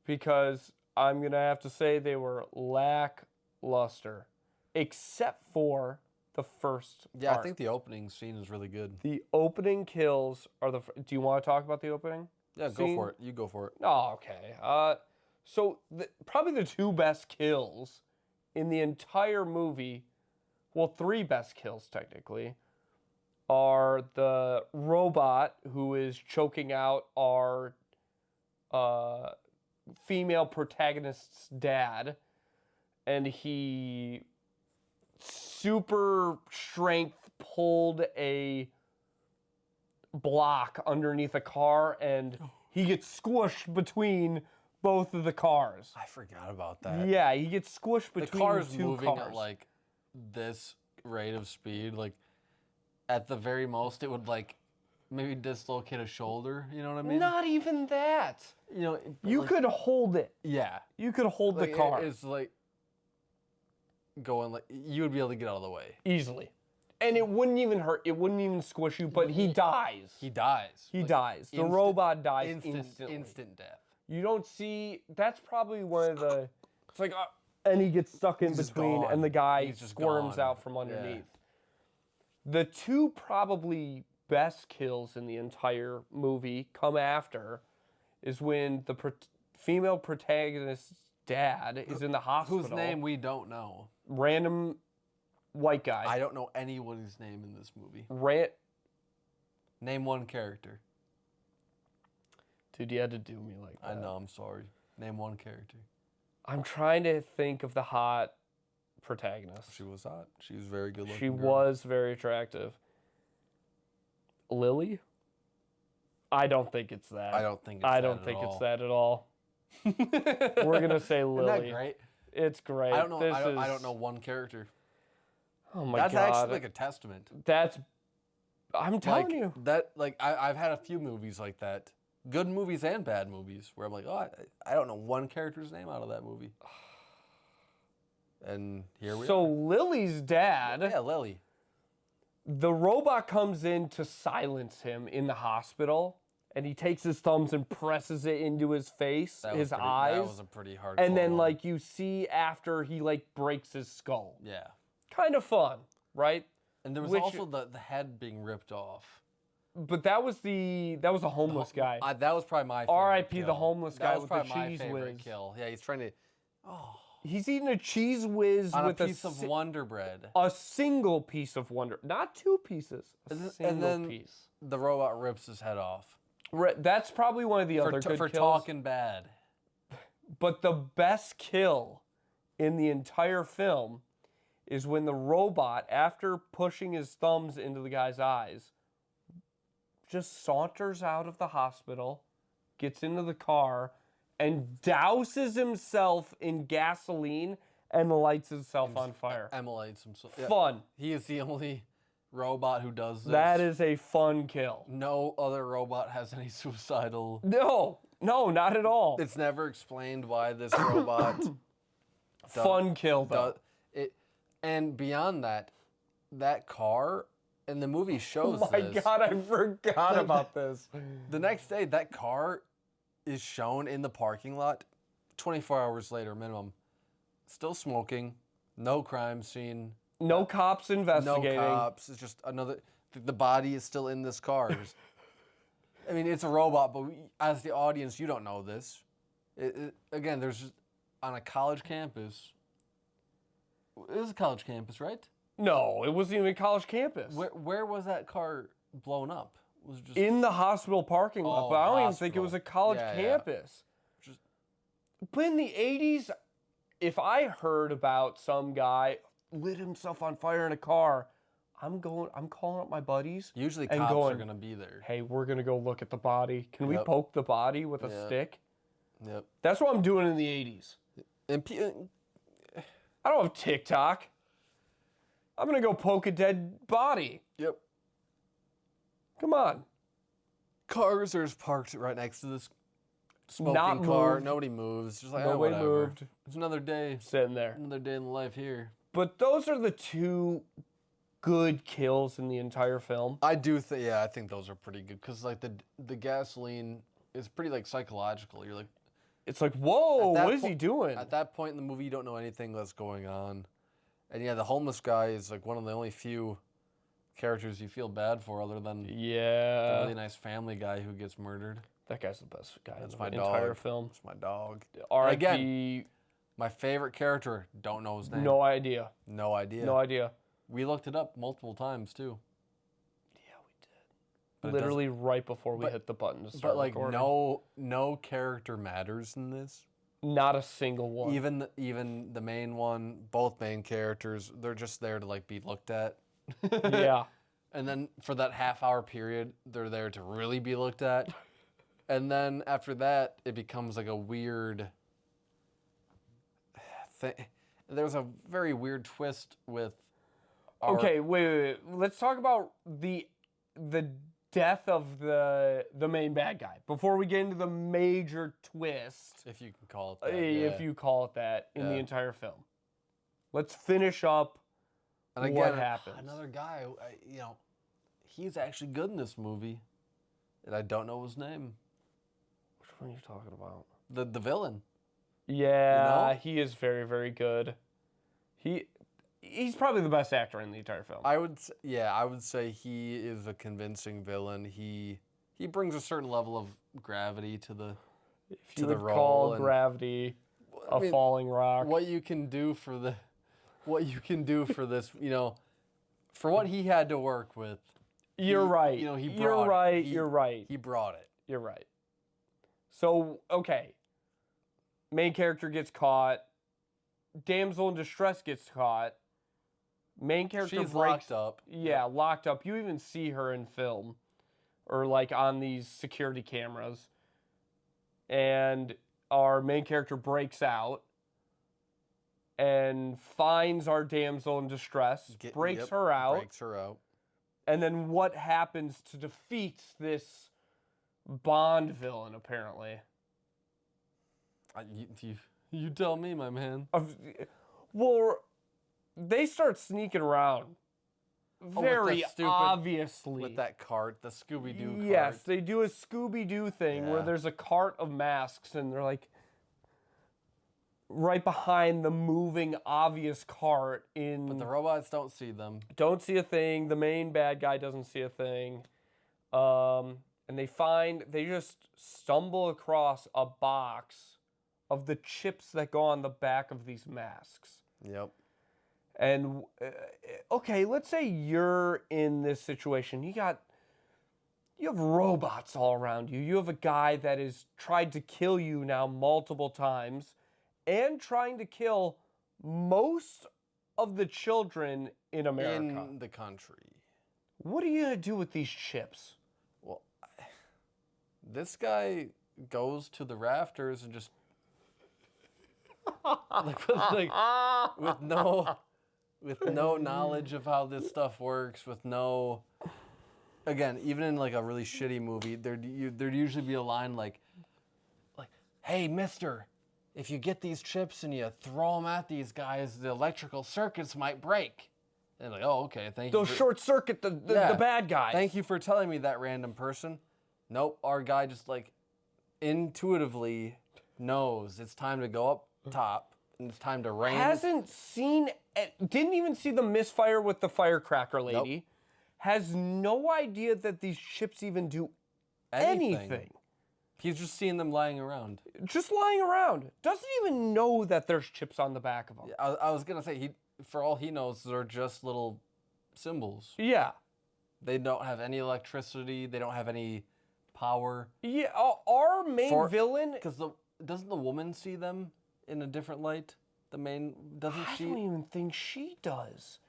Because I'm going to have to say they were lackluster, except for the first part. I think the opening scene is really good. The opening kills are do you want to talk about the opening? Yeah, scene? Go for it. You go for it. Oh, okay. So probably the two best kills in the entire movie, well, three best kills technically, are the robot who is choking out our female protagonist's dad, and he super strength pulled a block underneath a car, and he gets squished between both of the cars. I forgot about that. Yeah, he gets squished between the car's two moving cars. At like this rate of speed. Like at the very most, it would like maybe dislocate a shoulder. You know what I mean? Not even that. You like, could hold it. Yeah. You could hold the car. It's like going like you would be able to get out of the way easily. And it wouldn't even hurt. It wouldn't even squish you, but he dies. He dies. He dies. The robot dies instantly. Instant death. You don't see... That's probably one of the... It's like... and he gets stuck in between, and the guy squirms out from underneath. Yeah. The two probably best kills in the entire movie come after is when the female protagonist's dad is in the hospital. Whose name we don't know. Random white guy. I don't know anyone's name in this movie. Name one character. Dude, you had to do me like that. I know, I'm sorry. Name one character. I'm trying to think of the hot protagonist. She was hot. She was very good looking. She was very attractive. Lily? I don't think it's that. I don't think it's that at all. We're going to say Lily. Isn't that great? It's great. I don't know one character. Oh my That's god. actually like a testament. I'm telling Like you. that. Like I've had a few movies like that, good movies and bad movies, where I'm like, oh, I don't know one character's name out of that movie. And here we So are. Lily's dad, Yeah, Lily. the robot comes in to silence him in the hospital, and he takes his thumbs and presses it into his face, his eyes. That was a pretty hard. And then one. like you see after he like breaks his skull. Yeah. Kind of fun, right? And there was also the head being ripped off. But that was the homeless guy. That was probably my favorite R.I.P. kill. the homeless guy with the That was probably cheese my favorite whiz. kill. Yeah, he's trying to. Oh. He's eating a cheese whiz On with a piece of Wonder Bread. A single piece of Wonder, not two pieces. And then piece. the robot rips his head off. That's probably one of the other good for kills. talking bad. But the best kill in the entire film is when the robot, after pushing his thumbs into the guy's eyes, just saunters out of the hospital, gets into the car, and douses himself in gasoline and lights himself on fire. Immolates himself. Yeah. Fun. He is the only robot who does this. That is a fun kill. No other robot has any suicidal. No, not at all. It's never explained why this robot. Fun kill though. And beyond that, that car, and the movie shows Oh my this. god, I forgot about this. The next day, that car is shown in the parking lot 24 hours later minimum. Still smoking, no crime scene. No cops investigating. No cops. It's just another. The body is still in this car. I mean, it's a robot, but as the audience, you don't know this. Again, there's just, on a college campus. It was a college campus, right? No, it wasn't even a college campus. Where was that car blown up? Was it just in the hospital parking lot, Oh, but I don't even hospital. think it was a college Yeah, yeah. campus. Just- But in the 80s, if I heard about some guy lit himself on fire in a car, I'm calling up my buddies. Usually and cops going, are gonna be there. Hey, we're gonna go look at the body. Can we Yep. poke the body with a Yep. stick? Yep. That's what I'm doing in the 80s. And I don't have TikTok. I'm gonna go poke a dead body. yep. Come on. Cars are just parked right next to this smoking Not car. moved. Nobody moves. Just like Nobody whatever. moved. It's another day. Sitting there. Another day in the life here. But those are the two good kills in the entire film. I do think, yeah, I think those are pretty good because like the gasoline is pretty like psychological. You're like, It's like, whoa, At that what is he po- doing? at that point in the movie, you don't know anything that's going on, and yeah, the homeless guy is like one of the only few characters you feel bad for, other than the Yeah. really nice family guy who gets murdered. That guy's the best guy That's in my the entire dog. film. It's my dog. R.I.P. My favorite character, don't know his name. No idea. No idea. No idea. We looked it up multiple times too. Yeah, we But did. it Literally right before we but- hit the button to start But like recording. no character matters in this. Not a single one. Even the main one, both main characters, they're just there to like be looked at. Yeah. And then for that half-hour period, they're there to really be looked at. And then after that, it becomes like a weird thing. There's a very weird twist with Okay, wait. Let's talk about the death of the main bad guy before we get into the major twist, if you can call it that. if you call it that, in the Yeah. entire film. Let's finish up And again, what happens. another guy, he's actually good in this movie, and I don't know his name. Which one are you talking about? The villain. Yeah, You know? he is very, very good. He's probably the best actor in the entire film. I would say he is a convincing villain. He brings a certain level of gravity to the if to you the would role call and- gravity I a mean, falling rock. what you can do for this, for what he had to work with. You're right. he You're brought it. right. He- You're right. He brought it. You're right. So, okay. Main character gets caught. Damsel in distress gets caught. Main character She's breaks locked up. Yeah, locked up. You even see her in film or like on these security cameras. And our main character breaks out. and finds our damsel in distress, breaks her out. And then what happens to defeat this Bond villain, apparently? You tell me, my man. Well, they start sneaking around. Very obviously. With that cart, the Scooby-Doo cart. Yes, they do a Scooby-Doo thing where there's a cart of masks and they're like right behind the moving obvious cart But the robots don't see them. Don't see a thing. The main bad guy doesn't see a thing. And they just stumble across a box of the chips that go on the back of these masks. Yep. And, okay, let's say you're in this situation. You have robots all around you. You have a guy that has tried to kill you now multiple times and trying to kill most of the children in America. In the country. What are you going to do with these chips? Well, this guy goes to the rafters and just... with no knowledge of how this stuff works, with no... Again, even in like a really shitty movie, there'd usually be a line like, hey, mister, if you get these chips and you throw them at these guys, the electrical circuits might break. And like, oh, okay, thank you. They'll short circuit the bad guys. Thank you for telling me that, random person. Nope, our guy just like intuitively knows it's time to go up top and it's time to rain. Didn't even see the misfire with the firecracker lady. Nope. Has no idea that these chips even do anything. He's just seeing them lying around. Just lying around. Doesn't even know that there's chips on the back of them. I was going to say, for all he knows, they're just little symbols. Yeah. They don't have any electricity. They don't have any power. Yeah, our main villain... Because doesn't the woman see them in a different light? Doesn't she? I don't even think she does.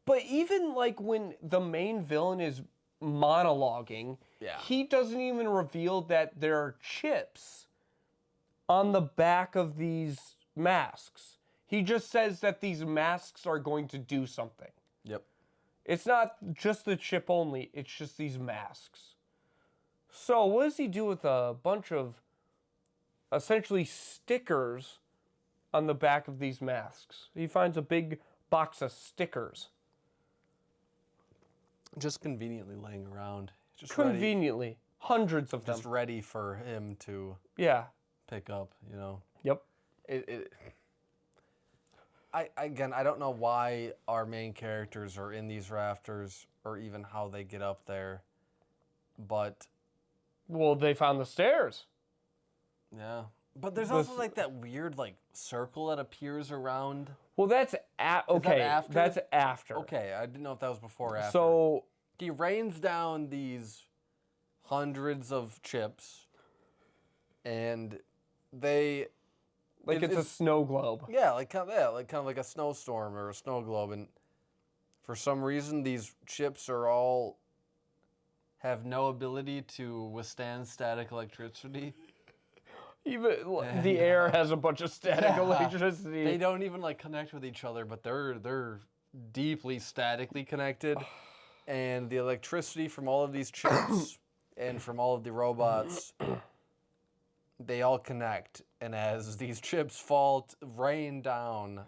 But even like when the main villain is monologuing, he doesn't even reveal that there are chips on the back of these masks. He just says that these masks are going to do something. Yep. It's not just the chip only, it's just these masks. So what does he do with a bunch of essentially stickers on the back of these masks? He finds a big box of stickers. Just conveniently laying around. Just conveniently. Ready, hundreds of them. Just ready for him to pick up, you know. Yep. I don't know why our main characters are in these rafters or even how they get up there, but... Well, they found the stairs. Yeah. But there's also like that weird like circle that appears around. Well, that's okay. That's after. Okay, I didn't know if that was before or after. So he rains down these hundreds of chips, and they it's a snow globe. Yeah, kind of like a snowstorm or a snow globe, and for some reason these chips have no ability to withstand static electricity. Even the air has a bunch of static electricity. They don't even like connect with each other, but they're deeply statically connected. And the electricity from all of these chips and from all of the robots, they all connect. And as these chips rain down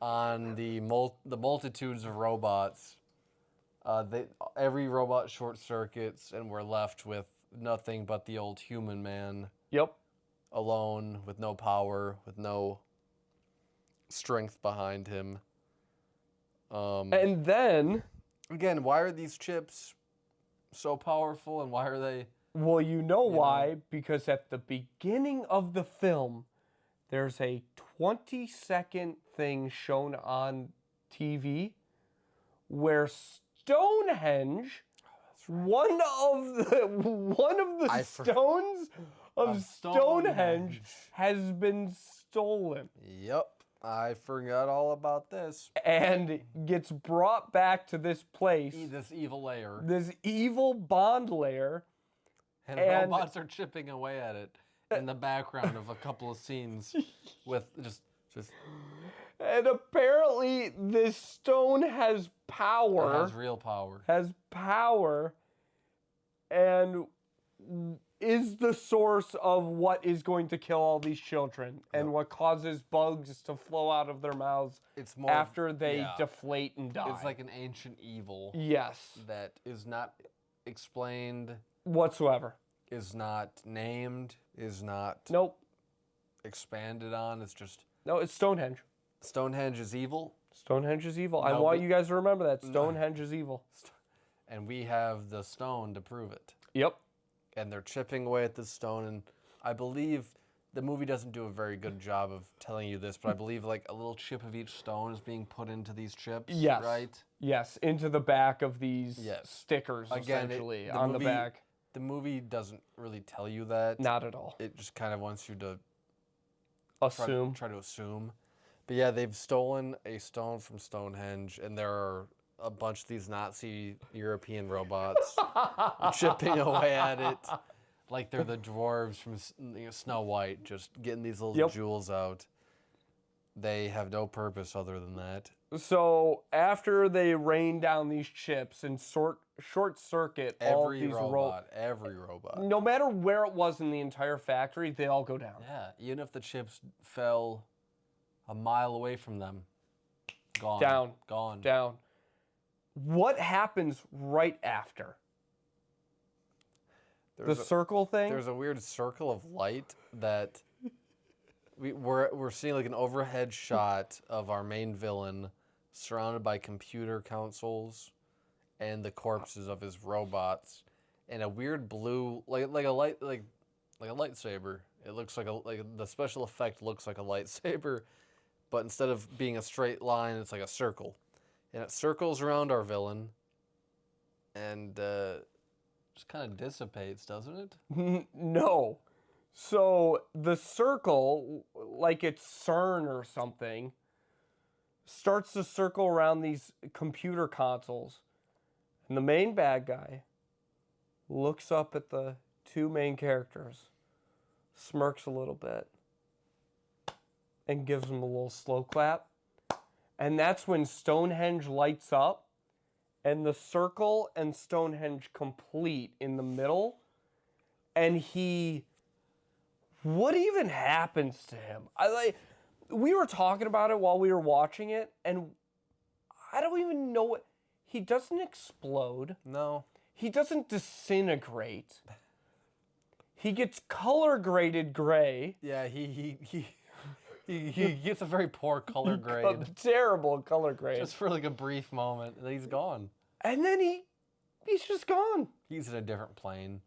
on the multitudes of robots, every robot short circuits, and we're left with nothing but the old human man. Yep. Alone, with no power, with no strength behind him. And then... Again, why are these chips so powerful, and why are they... Well, you know why. Because at the beginning of the film, there's a 20-second thing shown on TV where Stonehenge, one of the stones of Stonehenge has been stolen. Yep, I forgot all about this. And gets brought back to this place. This evil lair. This evil Bond lair. And robots are chipping away at it in the background of a couple of scenes with just And apparently this stone has power. It has real power. Has power and is the source of what is going to kill all these children and what causes bugs to flow out of their mouths after they deflate and die. It's like an ancient evil. Yes. That is not explained. Whatsoever. Is not named. Is not expanded on. It's just... No, it's Stonehenge. Stonehenge is evil? Stonehenge is evil. I want you guys to remember that. Stonehenge is evil. And we have the stone to prove it. Yep. And they're chipping away at the stone, and I believe the movie doesn't do a very good job of telling you this, but I believe like a little chip of each stone is being put into these chips, right? Yes, into the back of these stickers, essentially, on the back. The movie doesn't really tell you that. Not at all. It just kind of wants you to assume. Try to assume. But yeah, they've stolen a stone from Stonehenge, and there are a bunch of these Nazi European robots chipping away at it like they're the dwarves from Snow White, just getting these little jewels out. They have no purpose other than that. So after they rain down these chips and short circuit all these robots, every robot, no matter where it was in the entire factory, they all go down. Yeah, even if the chips fell a mile away from them, gone. Down. What happens right after? The circle thing? There's a weird circle of light that we're seeing like an overhead shot of our main villain surrounded by computer consoles and the corpses of his robots, and a weird blue like a lightsaber. It looks like the special effect looks like a lightsaber, but instead of being a straight line, it's like a circle. And it circles around our villain and just kind of dissipates, doesn't it? No. So the circle, like it's CERN or something, starts to circle around these computer consoles. And the main bad guy looks up at the two main characters, smirks a little bit, and gives them a little slow clap. And that's when Stonehenge lights up, and the circle and Stonehenge complete in the middle. And what even happens to him? We were talking about it while we were watching it, and I don't even know what. He doesn't explode. No. He doesn't disintegrate. He gets color graded gray. Yeah, he gets a very poor color grade. A terrible color grade. Just for like a brief moment, and he's gone. And then he's just gone. He's in a different plane.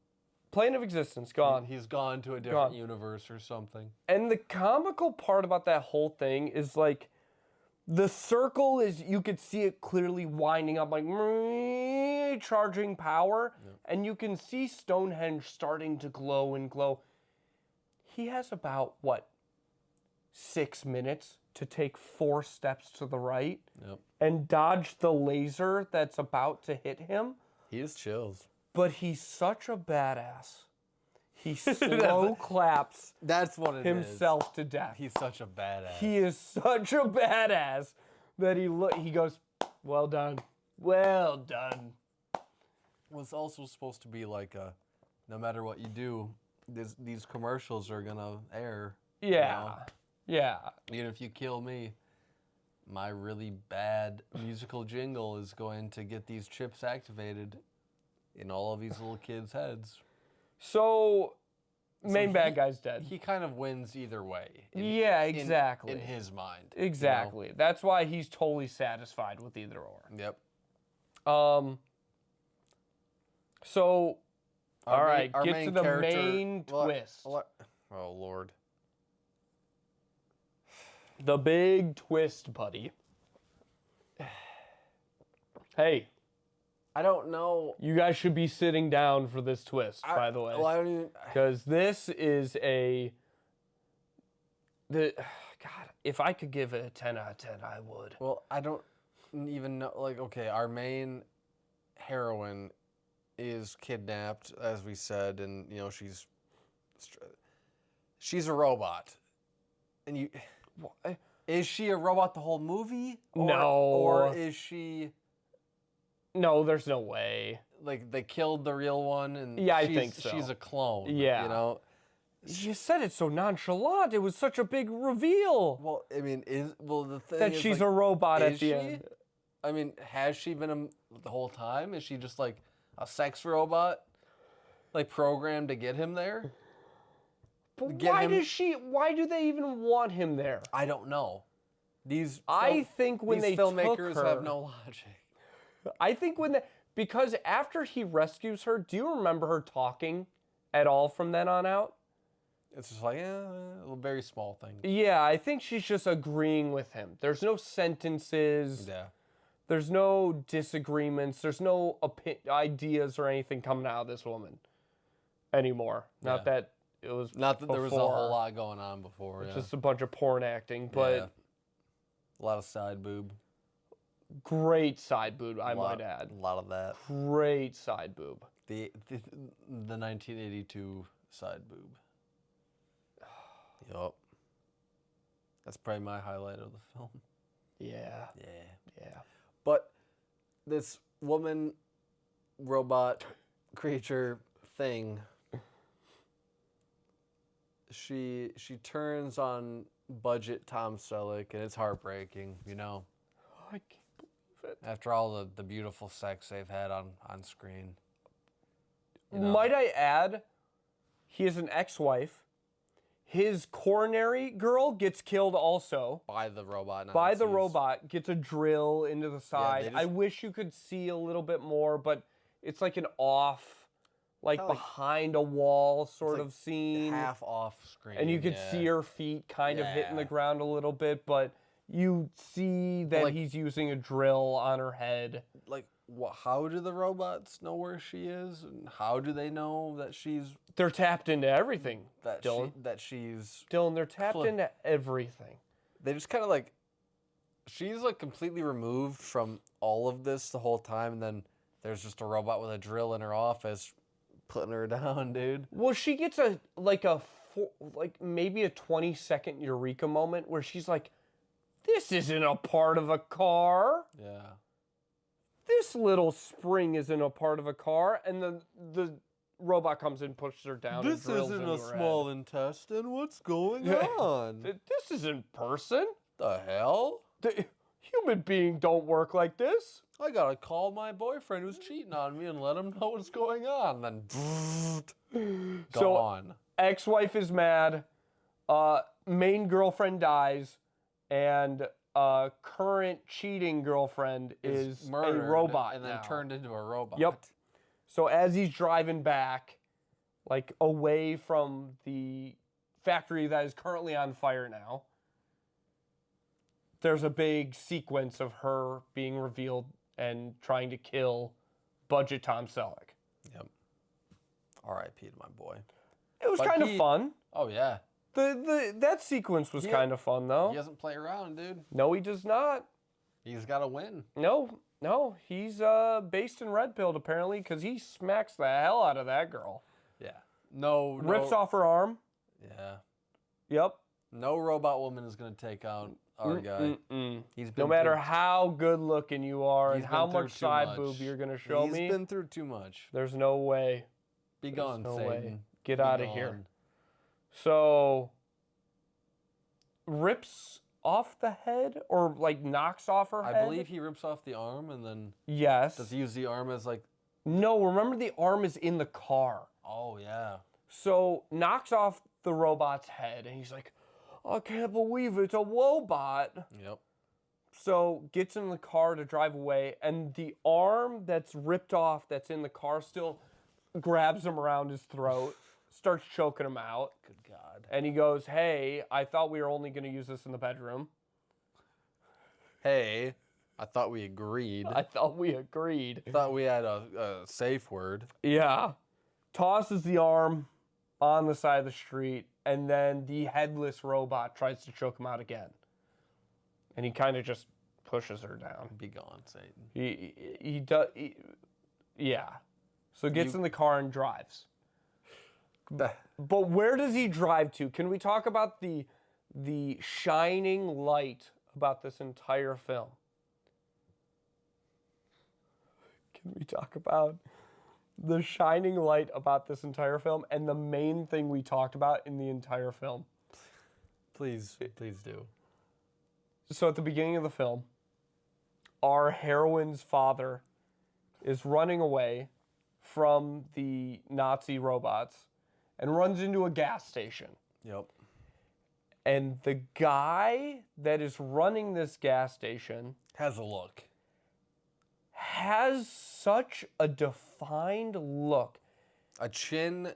Plane of existence, gone. He's gone to a different universe or something. And the comical part about that whole thing is like, the circle is, you could see it clearly winding up like, charging power. Yep. And you can see Stonehenge starting to glow and glow. He has about, 6 minutes to take 4 steps to the right and dodge the laser that's about to hit him. He just chills. But he's such a badass. He slow claps himself to death. He's such a badass. He is such a badass that he goes, well done. Well done. Well, it's also supposed to be like no matter what you do, these commercials are going to air. Yeah. You know? Yeah. Even if you kill me, my really bad musical jingle is going to get these chips activated in all of these little kids' heads. So main bad guy's dead. He kind of wins either way. Exactly. In his mind. Exactly. You know? That's why he's totally satisfied with either or. Yep. So, all right, get to the main twist. Oh, Lord. The big twist, buddy. Hey. I don't know. You guys should be sitting down for this twist, by the way. Well, I don't even... Because this is God, if I could give it a 10 out of 10, I would. Well, I don't even know. Like, okay, our main heroine is kidnapped, as we said, and, you know, she's a robot. And Is she a robot the whole movie? No. Or is she... No, there's no way. Like, they killed the real one, and I think so. She's a clone, Yeah. you know? You said it so nonchalant. It was such a big reveal. Well, I mean, the thing That is, she's like, a robot at is the she? end. I mean, has she been the whole time? Is she just like a sex robot, like programmed to get him there? But why do they even want him there? I don't know. I think when these they filmmakers took her, have no logic. I think because after he rescues her, do you remember her talking at all from then on out? It's just like, a very small thing. Yeah, I think she's just agreeing with him. There's no sentences. Yeah. There's no disagreements. There's no ideas or anything coming out of this woman anymore. Not that it was Not that before. there was a whole lot going on before. It's just a bunch of porn acting, but a lot of side boob. Great side boob, I might add. A lot of that. Great side boob. The 1982 side boob. Yup. That's probably my highlight of the film. Yeah. Yeah. Yeah. But this woman, robot, creature thing, she turns on budget Tom Selleck, and it's heartbreaking, you know. I can't believe it. After all the beautiful sex they've had on screen. You know? Might I add, he has an ex-wife. His coronary girl gets killed also. By the robot. By the robot, gets a drill into the side. Yeah, I wish you could see a little bit more, but it's like an off, like behind a wall sort of scene. Half off screen. And you could see her feet kind of hitting the ground a little bit, but you see that he's using a drill on her head. Like, how do the robots know where she is? And how do they know that she's... They're tapped into everything, Dylan. Dylan, they're tapped into everything. They just kind of like... She's like completely removed from all of this the whole time, and then there's just a robot with a drill in her office putting her down, dude. Well, she gets maybe a 20-second eureka moment where she's like, this isn't a part of a car. Yeah. This little spring isn't a part of a car. And then the robot comes in, pushes her down, and drills into her head. This isn't a small intestine. What's going on? This isn't person. The hell? The human being don't work like this. I gotta call my boyfriend who's cheating on me and let him know what's going on. Then gone. So, ex-wife is mad. Main girlfriend dies. And current cheating girlfriend is murdered a robot and then now. turned into a robot. Yep. So as he's driving back, like away from the factory that is currently on fire now, there's a big sequence of her being revealed and trying to kill Budget Tom Selleck. Yep. R.I.P. to my boy. It was kind of fun. Oh yeah. That sequence was kind of fun though. He doesn't play around, dude. No, he does not. He's got to win. No, he's based in Red Pilled apparently because he smacks the hell out of that girl. Yeah. No. Rips off her arm. Yeah. Yep. No robot woman is gonna take out our guy. He's been no matter how good looking you are and how much side boob you're gonna show me. He's been through too much. There's no way. Be gone, no Satan. Way. Get out of here. So, rips off the head or like knocks off her head? I believe he rips off the arm and then... Yes. Does he use the arm as like... No, remember the arm is in the car. Oh, yeah. So, knocks off the robot's head and he's like, I can't believe it's a robot. Yep. So, gets in the car to drive away and the arm that's ripped off that's in the car still grabs him around his throat. Starts choking him out. Good God. And he goes, hey, I thought we were only going to use this in the bedroom. Hey, I thought we agreed. I thought we agreed. Thought we had a safe word. Yeah. Tosses the arm on the side of the street, and then the headless robot tries to choke him out again. And he kind of just pushes her down. Be gone, Satan. He does. Yeah. So gets in the car and drives. But where does he drive to? Can we talk about the the shining light about this entire film. Can we talk about the shining light about this entire film and the main thing we talked about in the entire film? Please do. So at the beginning of the film, our heroine's father is running away from the Nazi robots and runs into a gas station. Yep. And the guy that is running this gas station Has a look. has such a defined look. A chin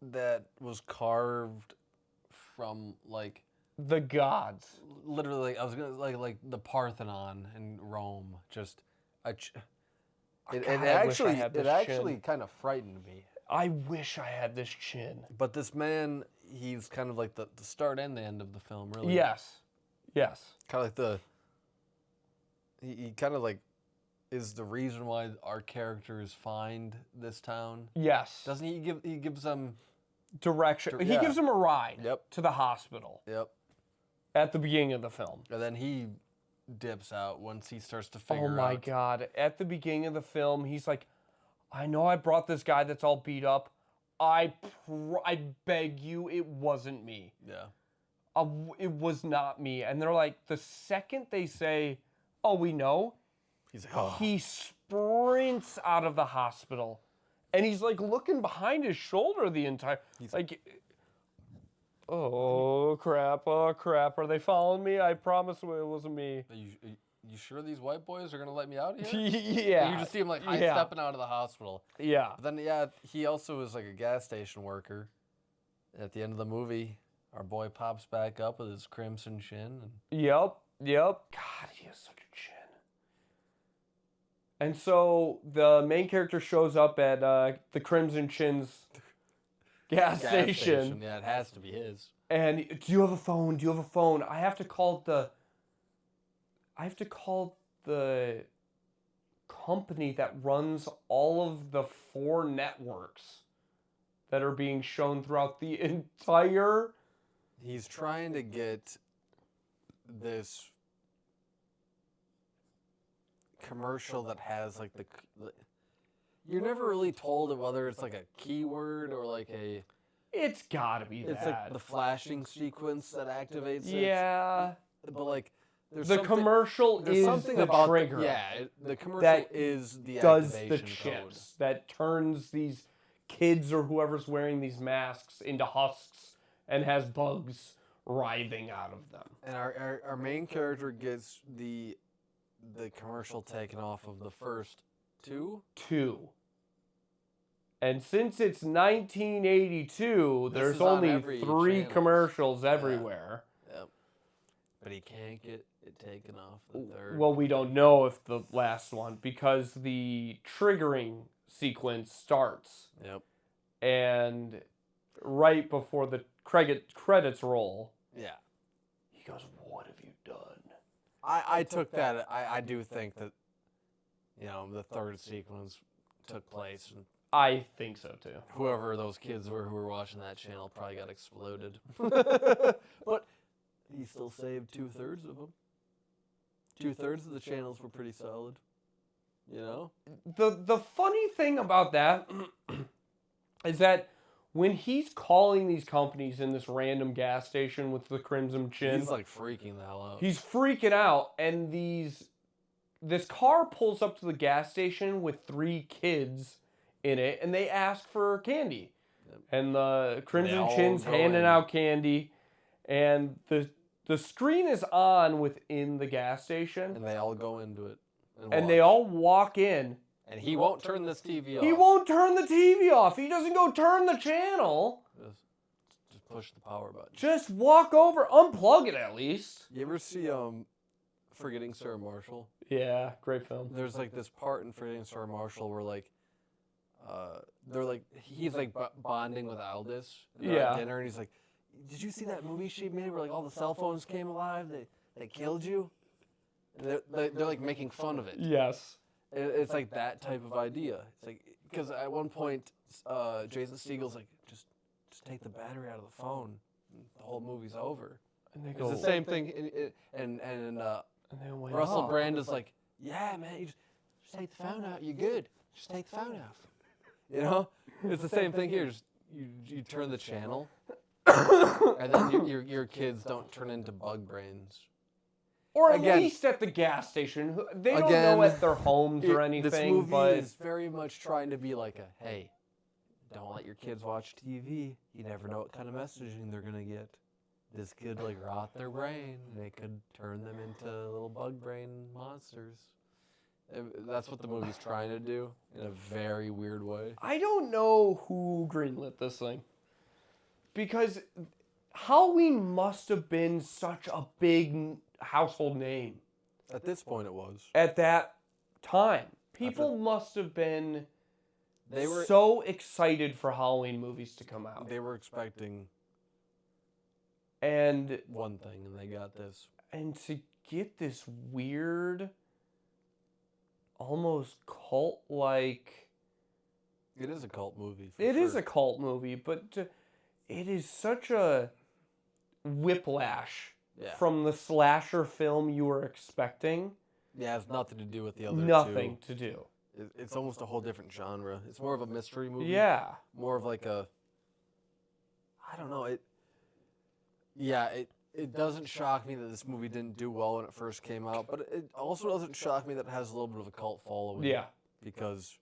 that was carved from like The gods. literally. I was gonna like the Parthenon in Rome. Just a. It God, I wish I actually had it this actually chin. kind of frightened me. I wish I had this chin. But this man, he's kind of like the start and the end of the film, really. Yes. Yes. Kind of like the. He kind of like is the reason why our characters find this town. Yes. Doesn't he gives them. Direction. He Yeah. gives him a ride Yep. to the hospital Yep. at the beginning of the film. And then he dips out once he starts to figure out. Oh my God. At the beginning of the film, he's like, I know I brought this guy that's all beat up. I beg you, it wasn't me. Yeah. It was not me. And they're like, the second they say, oh, we know, He's like, oh. he sprints out of the hospital. And he's like looking behind his shoulder the entire, like, oh crap, are they following me? I promise it wasn't me. You sure these white boys are gonna let me out of here? Yeah. And you just see him like high stepping out of the hospital. Yeah. But then yeah, he also is like a gas station worker. At the end of the movie, our boy pops back up with his crimson chin. Yep. God, he has such a chin. And so the main character shows up at the Crimson Chin's gas station. Yeah, it has to be his. And do you have a phone? I have to call the company that runs all of the 4 networks that are being shown throughout the entire. He's trying to get this commercial that has like the you're never really told whether it's like a keyword or like a. It's gotta be It's that. like the flashing sequence that activates it. Yeah. But like, there's The something, commercial there's is something the about trigger. the commercial that is the does the activation chips that turns these kids or whoever's wearing these masks into husks and has bugs writhing out of them. And our main character gets the commercial taken off of the first 2. 2. And since it's 1982, This there's is on only every 3 channel. commercials everywhere. Yep. But he can't get it taken off the 3rd. Well, we don't know if the last one, because the triggering sequence starts. Yep. And right before the credits roll, Yeah. he goes, "What have you done?" I took that. I do think that, the 3rd sequence took place, and I think so too. whoever those kids were who were watching that channel probably got exploded. But he still saved 2/3 of them. 2/3 of the channels were pretty solid. The funny thing about that is that when he's calling these companies in this random gas station with the crimson chin, He's like freaking the hell out. he's freaking out, and this car pulls up to the gas station with 3 kids in it, and they ask for candy. Yep. And the Crimson all Chin's go handing in. out candy, and the screen is on within the gas station, And they all go into it. and they all walk in. And he won't turn this TV off. He won't turn the TV off. He doesn't go turn the channel. Just push the power button. Just walk over, unplug it at least. You ever see Forgetting Sarah Marshall? Yeah, great film. There's like this part in Forgetting Sarah Marshall where like he's like bonding with Aldous. And they're at dinner, and he's like, "Did you see that movie she made where like all the cell phones came alive? They killed you." And they're like making fun of it. Yes. It's like that type of idea. It's like because at one point Jason Segel's like, just take the battery out of the phone. the whole movie's over. And they It's go, the same thing. And they went, Russell Brand is like, yeah, man, you just take the phone out. You're good. Just take the phone out. You know, it's the same thing here. Just you turn the channel, and then your kids don't turn into bug brains. Or at least at the gas station. They don't know at their homes or anything. This movie but is very much trying to be like a, hey, don't let your kids watch TV. You never know what kind of messaging they're gonna get. This could like rot their brain. And it could turn them into little bug brain monsters. That's what the movie's trying to do in a very weird way. I don't know who greenlit this thing. Because Halloween must have been such a big household name. At this point it was. At that time. People must have been so excited for Halloween movies to come out. They were expecting and one thing, and they got this. And to get this weird, almost cult-like... It is a cult movie. It is a cult movie, but it is such a whiplash from the slasher film you were expecting. Yeah, it has nothing to do with the other two. Nothing to do. It's almost a whole different genre. It's more of a mystery movie. Yeah. More of like a... I don't know. It doesn't shock me that this movie didn't do well when it first came out, but it also doesn't shock me that it has a little bit of a cult following. Yeah. Because,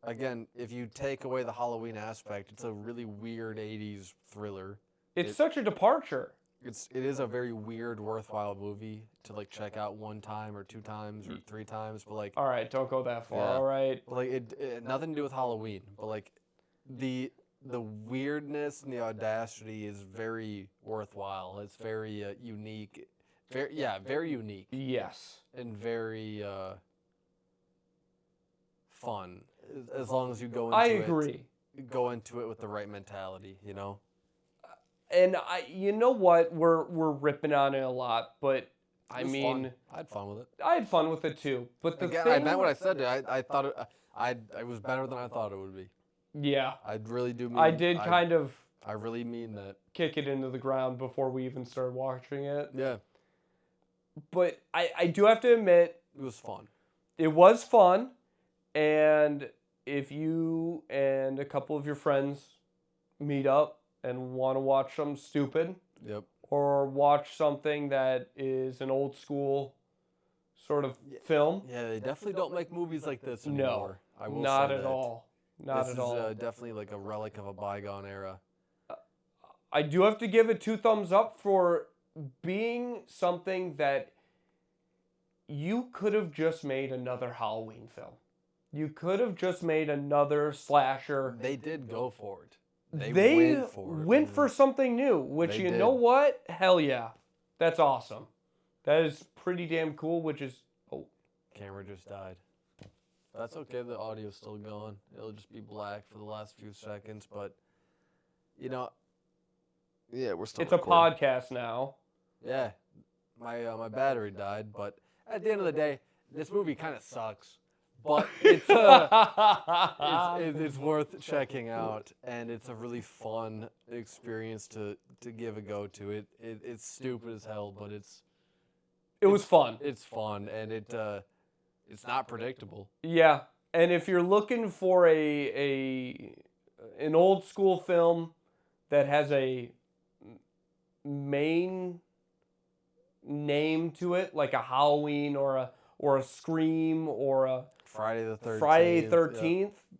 again, if you take away the Halloween aspect, it's a really weird 80s thriller. It's such a departure. It is a very weird, worthwhile movie to like check out one time or two times or three times, but like... All right, don't go that far, all right? Like, it nothing to do with Halloween, but like, the weirdness and the audacity is very worthwhile. It's very unique. Very unique. Yes. And very fun. As long as you go into I agree. Go into it with the right mentality, you know? And you know what? We're ripping on it a lot, but I mean... Fun. I had fun with it. I had fun with it too. But the thing... I meant what I said. I thought it was better than I thought it would be. Yeah. I really do mean... I did kind of... I really mean that. Kick it into the ground before we even started watching it. Yeah. But I do have to admit... It was fun. It was fun. And if you and a couple of your friends meet up and want to watch something stupid... Yep. Or watch something that is an old school sort of film... Yeah, they definitely don't make movies like this anymore. No. I will not say at that. all. Not at all. This is definitely like a relic of a bygone era. I do have to give it 2 thumbs up for being something that you could have just made another Halloween film. You could have just made another slasher. They did go for it. They went for something new, which you know what? Hell yeah. That's awesome. That is pretty damn cool, which is... Oh. Camera just died. That's okay, the audio's still going. It'll just be black for the last few seconds, but, you know, yeah, we're still recording. A podcast now. Yeah, my battery died, but at the end of the day, this movie kind of sucks, but it's worth checking out, and it's a really fun experience to give a go to. It's stupid as hell, but it was fun. It's fun, and it's not predictable. Yeah, and if you're looking for an old school film that has a main name to it, like a Halloween or a Scream or a Friday the 13th. Friday 13th. Yeah.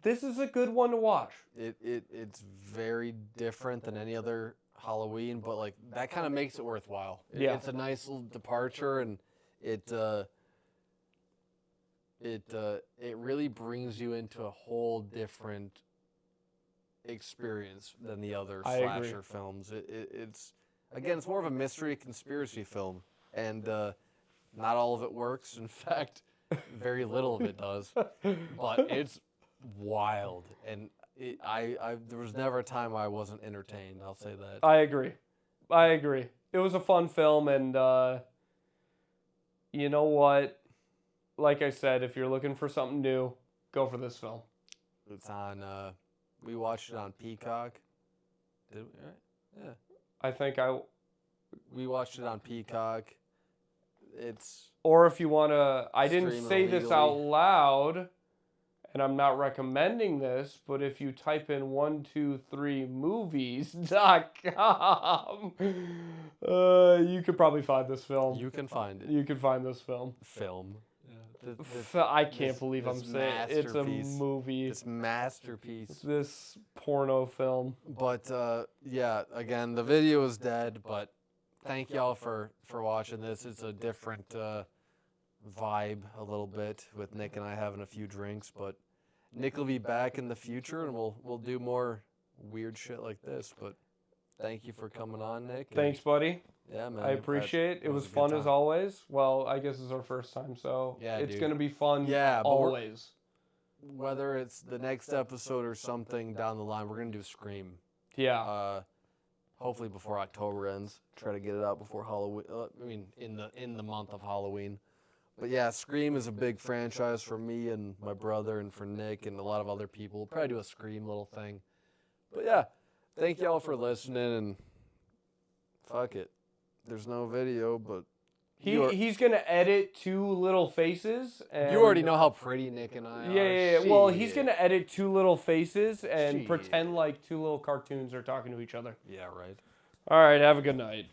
This is a good one to watch. It's very different than any other Halloween, but like that kind of makes it worthwhile. It's a nice little departure, and it really brings you into a whole different experience than the other slasher films. It's more of a mystery conspiracy film, and not all of it works. In fact, very little of it does. But it's wild, and there was never a time I wasn't entertained. I'll say that. I agree. It was a fun film, and you know what? Like I said, if you're looking for something new, go for this film. It's on. We watched it on Peacock. Did we? Right? Yeah. I think We watched it on Peacock. It's Or if you want to, I didn't Stream say this illegally. out loud, and I'm not recommending this, but if you type in 123movies.com, you could probably find this film. you can find it. You can find this film. Film. I can't believe I'm saying it's a masterpiece. movie. This masterpiece. This porno film. But yeah, again, the video is dead. But thank y'all for watching this. It's a different vibe a little bit with Nick and I having a few drinks. But Nick will be back in the future, and we'll do more weird shit like this. But thank you for coming on, Nick. Thanks, buddy. Yeah, man. I appreciate it. It was a good fun as time. always. Well, I guess it's our first time, so Yeah, it's dude. going to be fun Yeah, but always. Whether it's the next episode or something down the line, we're gonna do Scream. Yeah. Hopefully before October ends. Try to get it out before Halloween. I mean, in the month of Halloween. But yeah, Scream is a big franchise for me and my brother and for Nick and a lot of other people. We'll probably do a Scream little thing. But yeah, thank y'all for listening, and fuck it. There's no video, but He's going to edit two little faces. And you already know how pretty Nick and I are. Yeah. Well, he's Shit. going to edit two little faces and Shit. pretend like two little cartoons are talking to each other. Yeah, right. All right. Have a good night.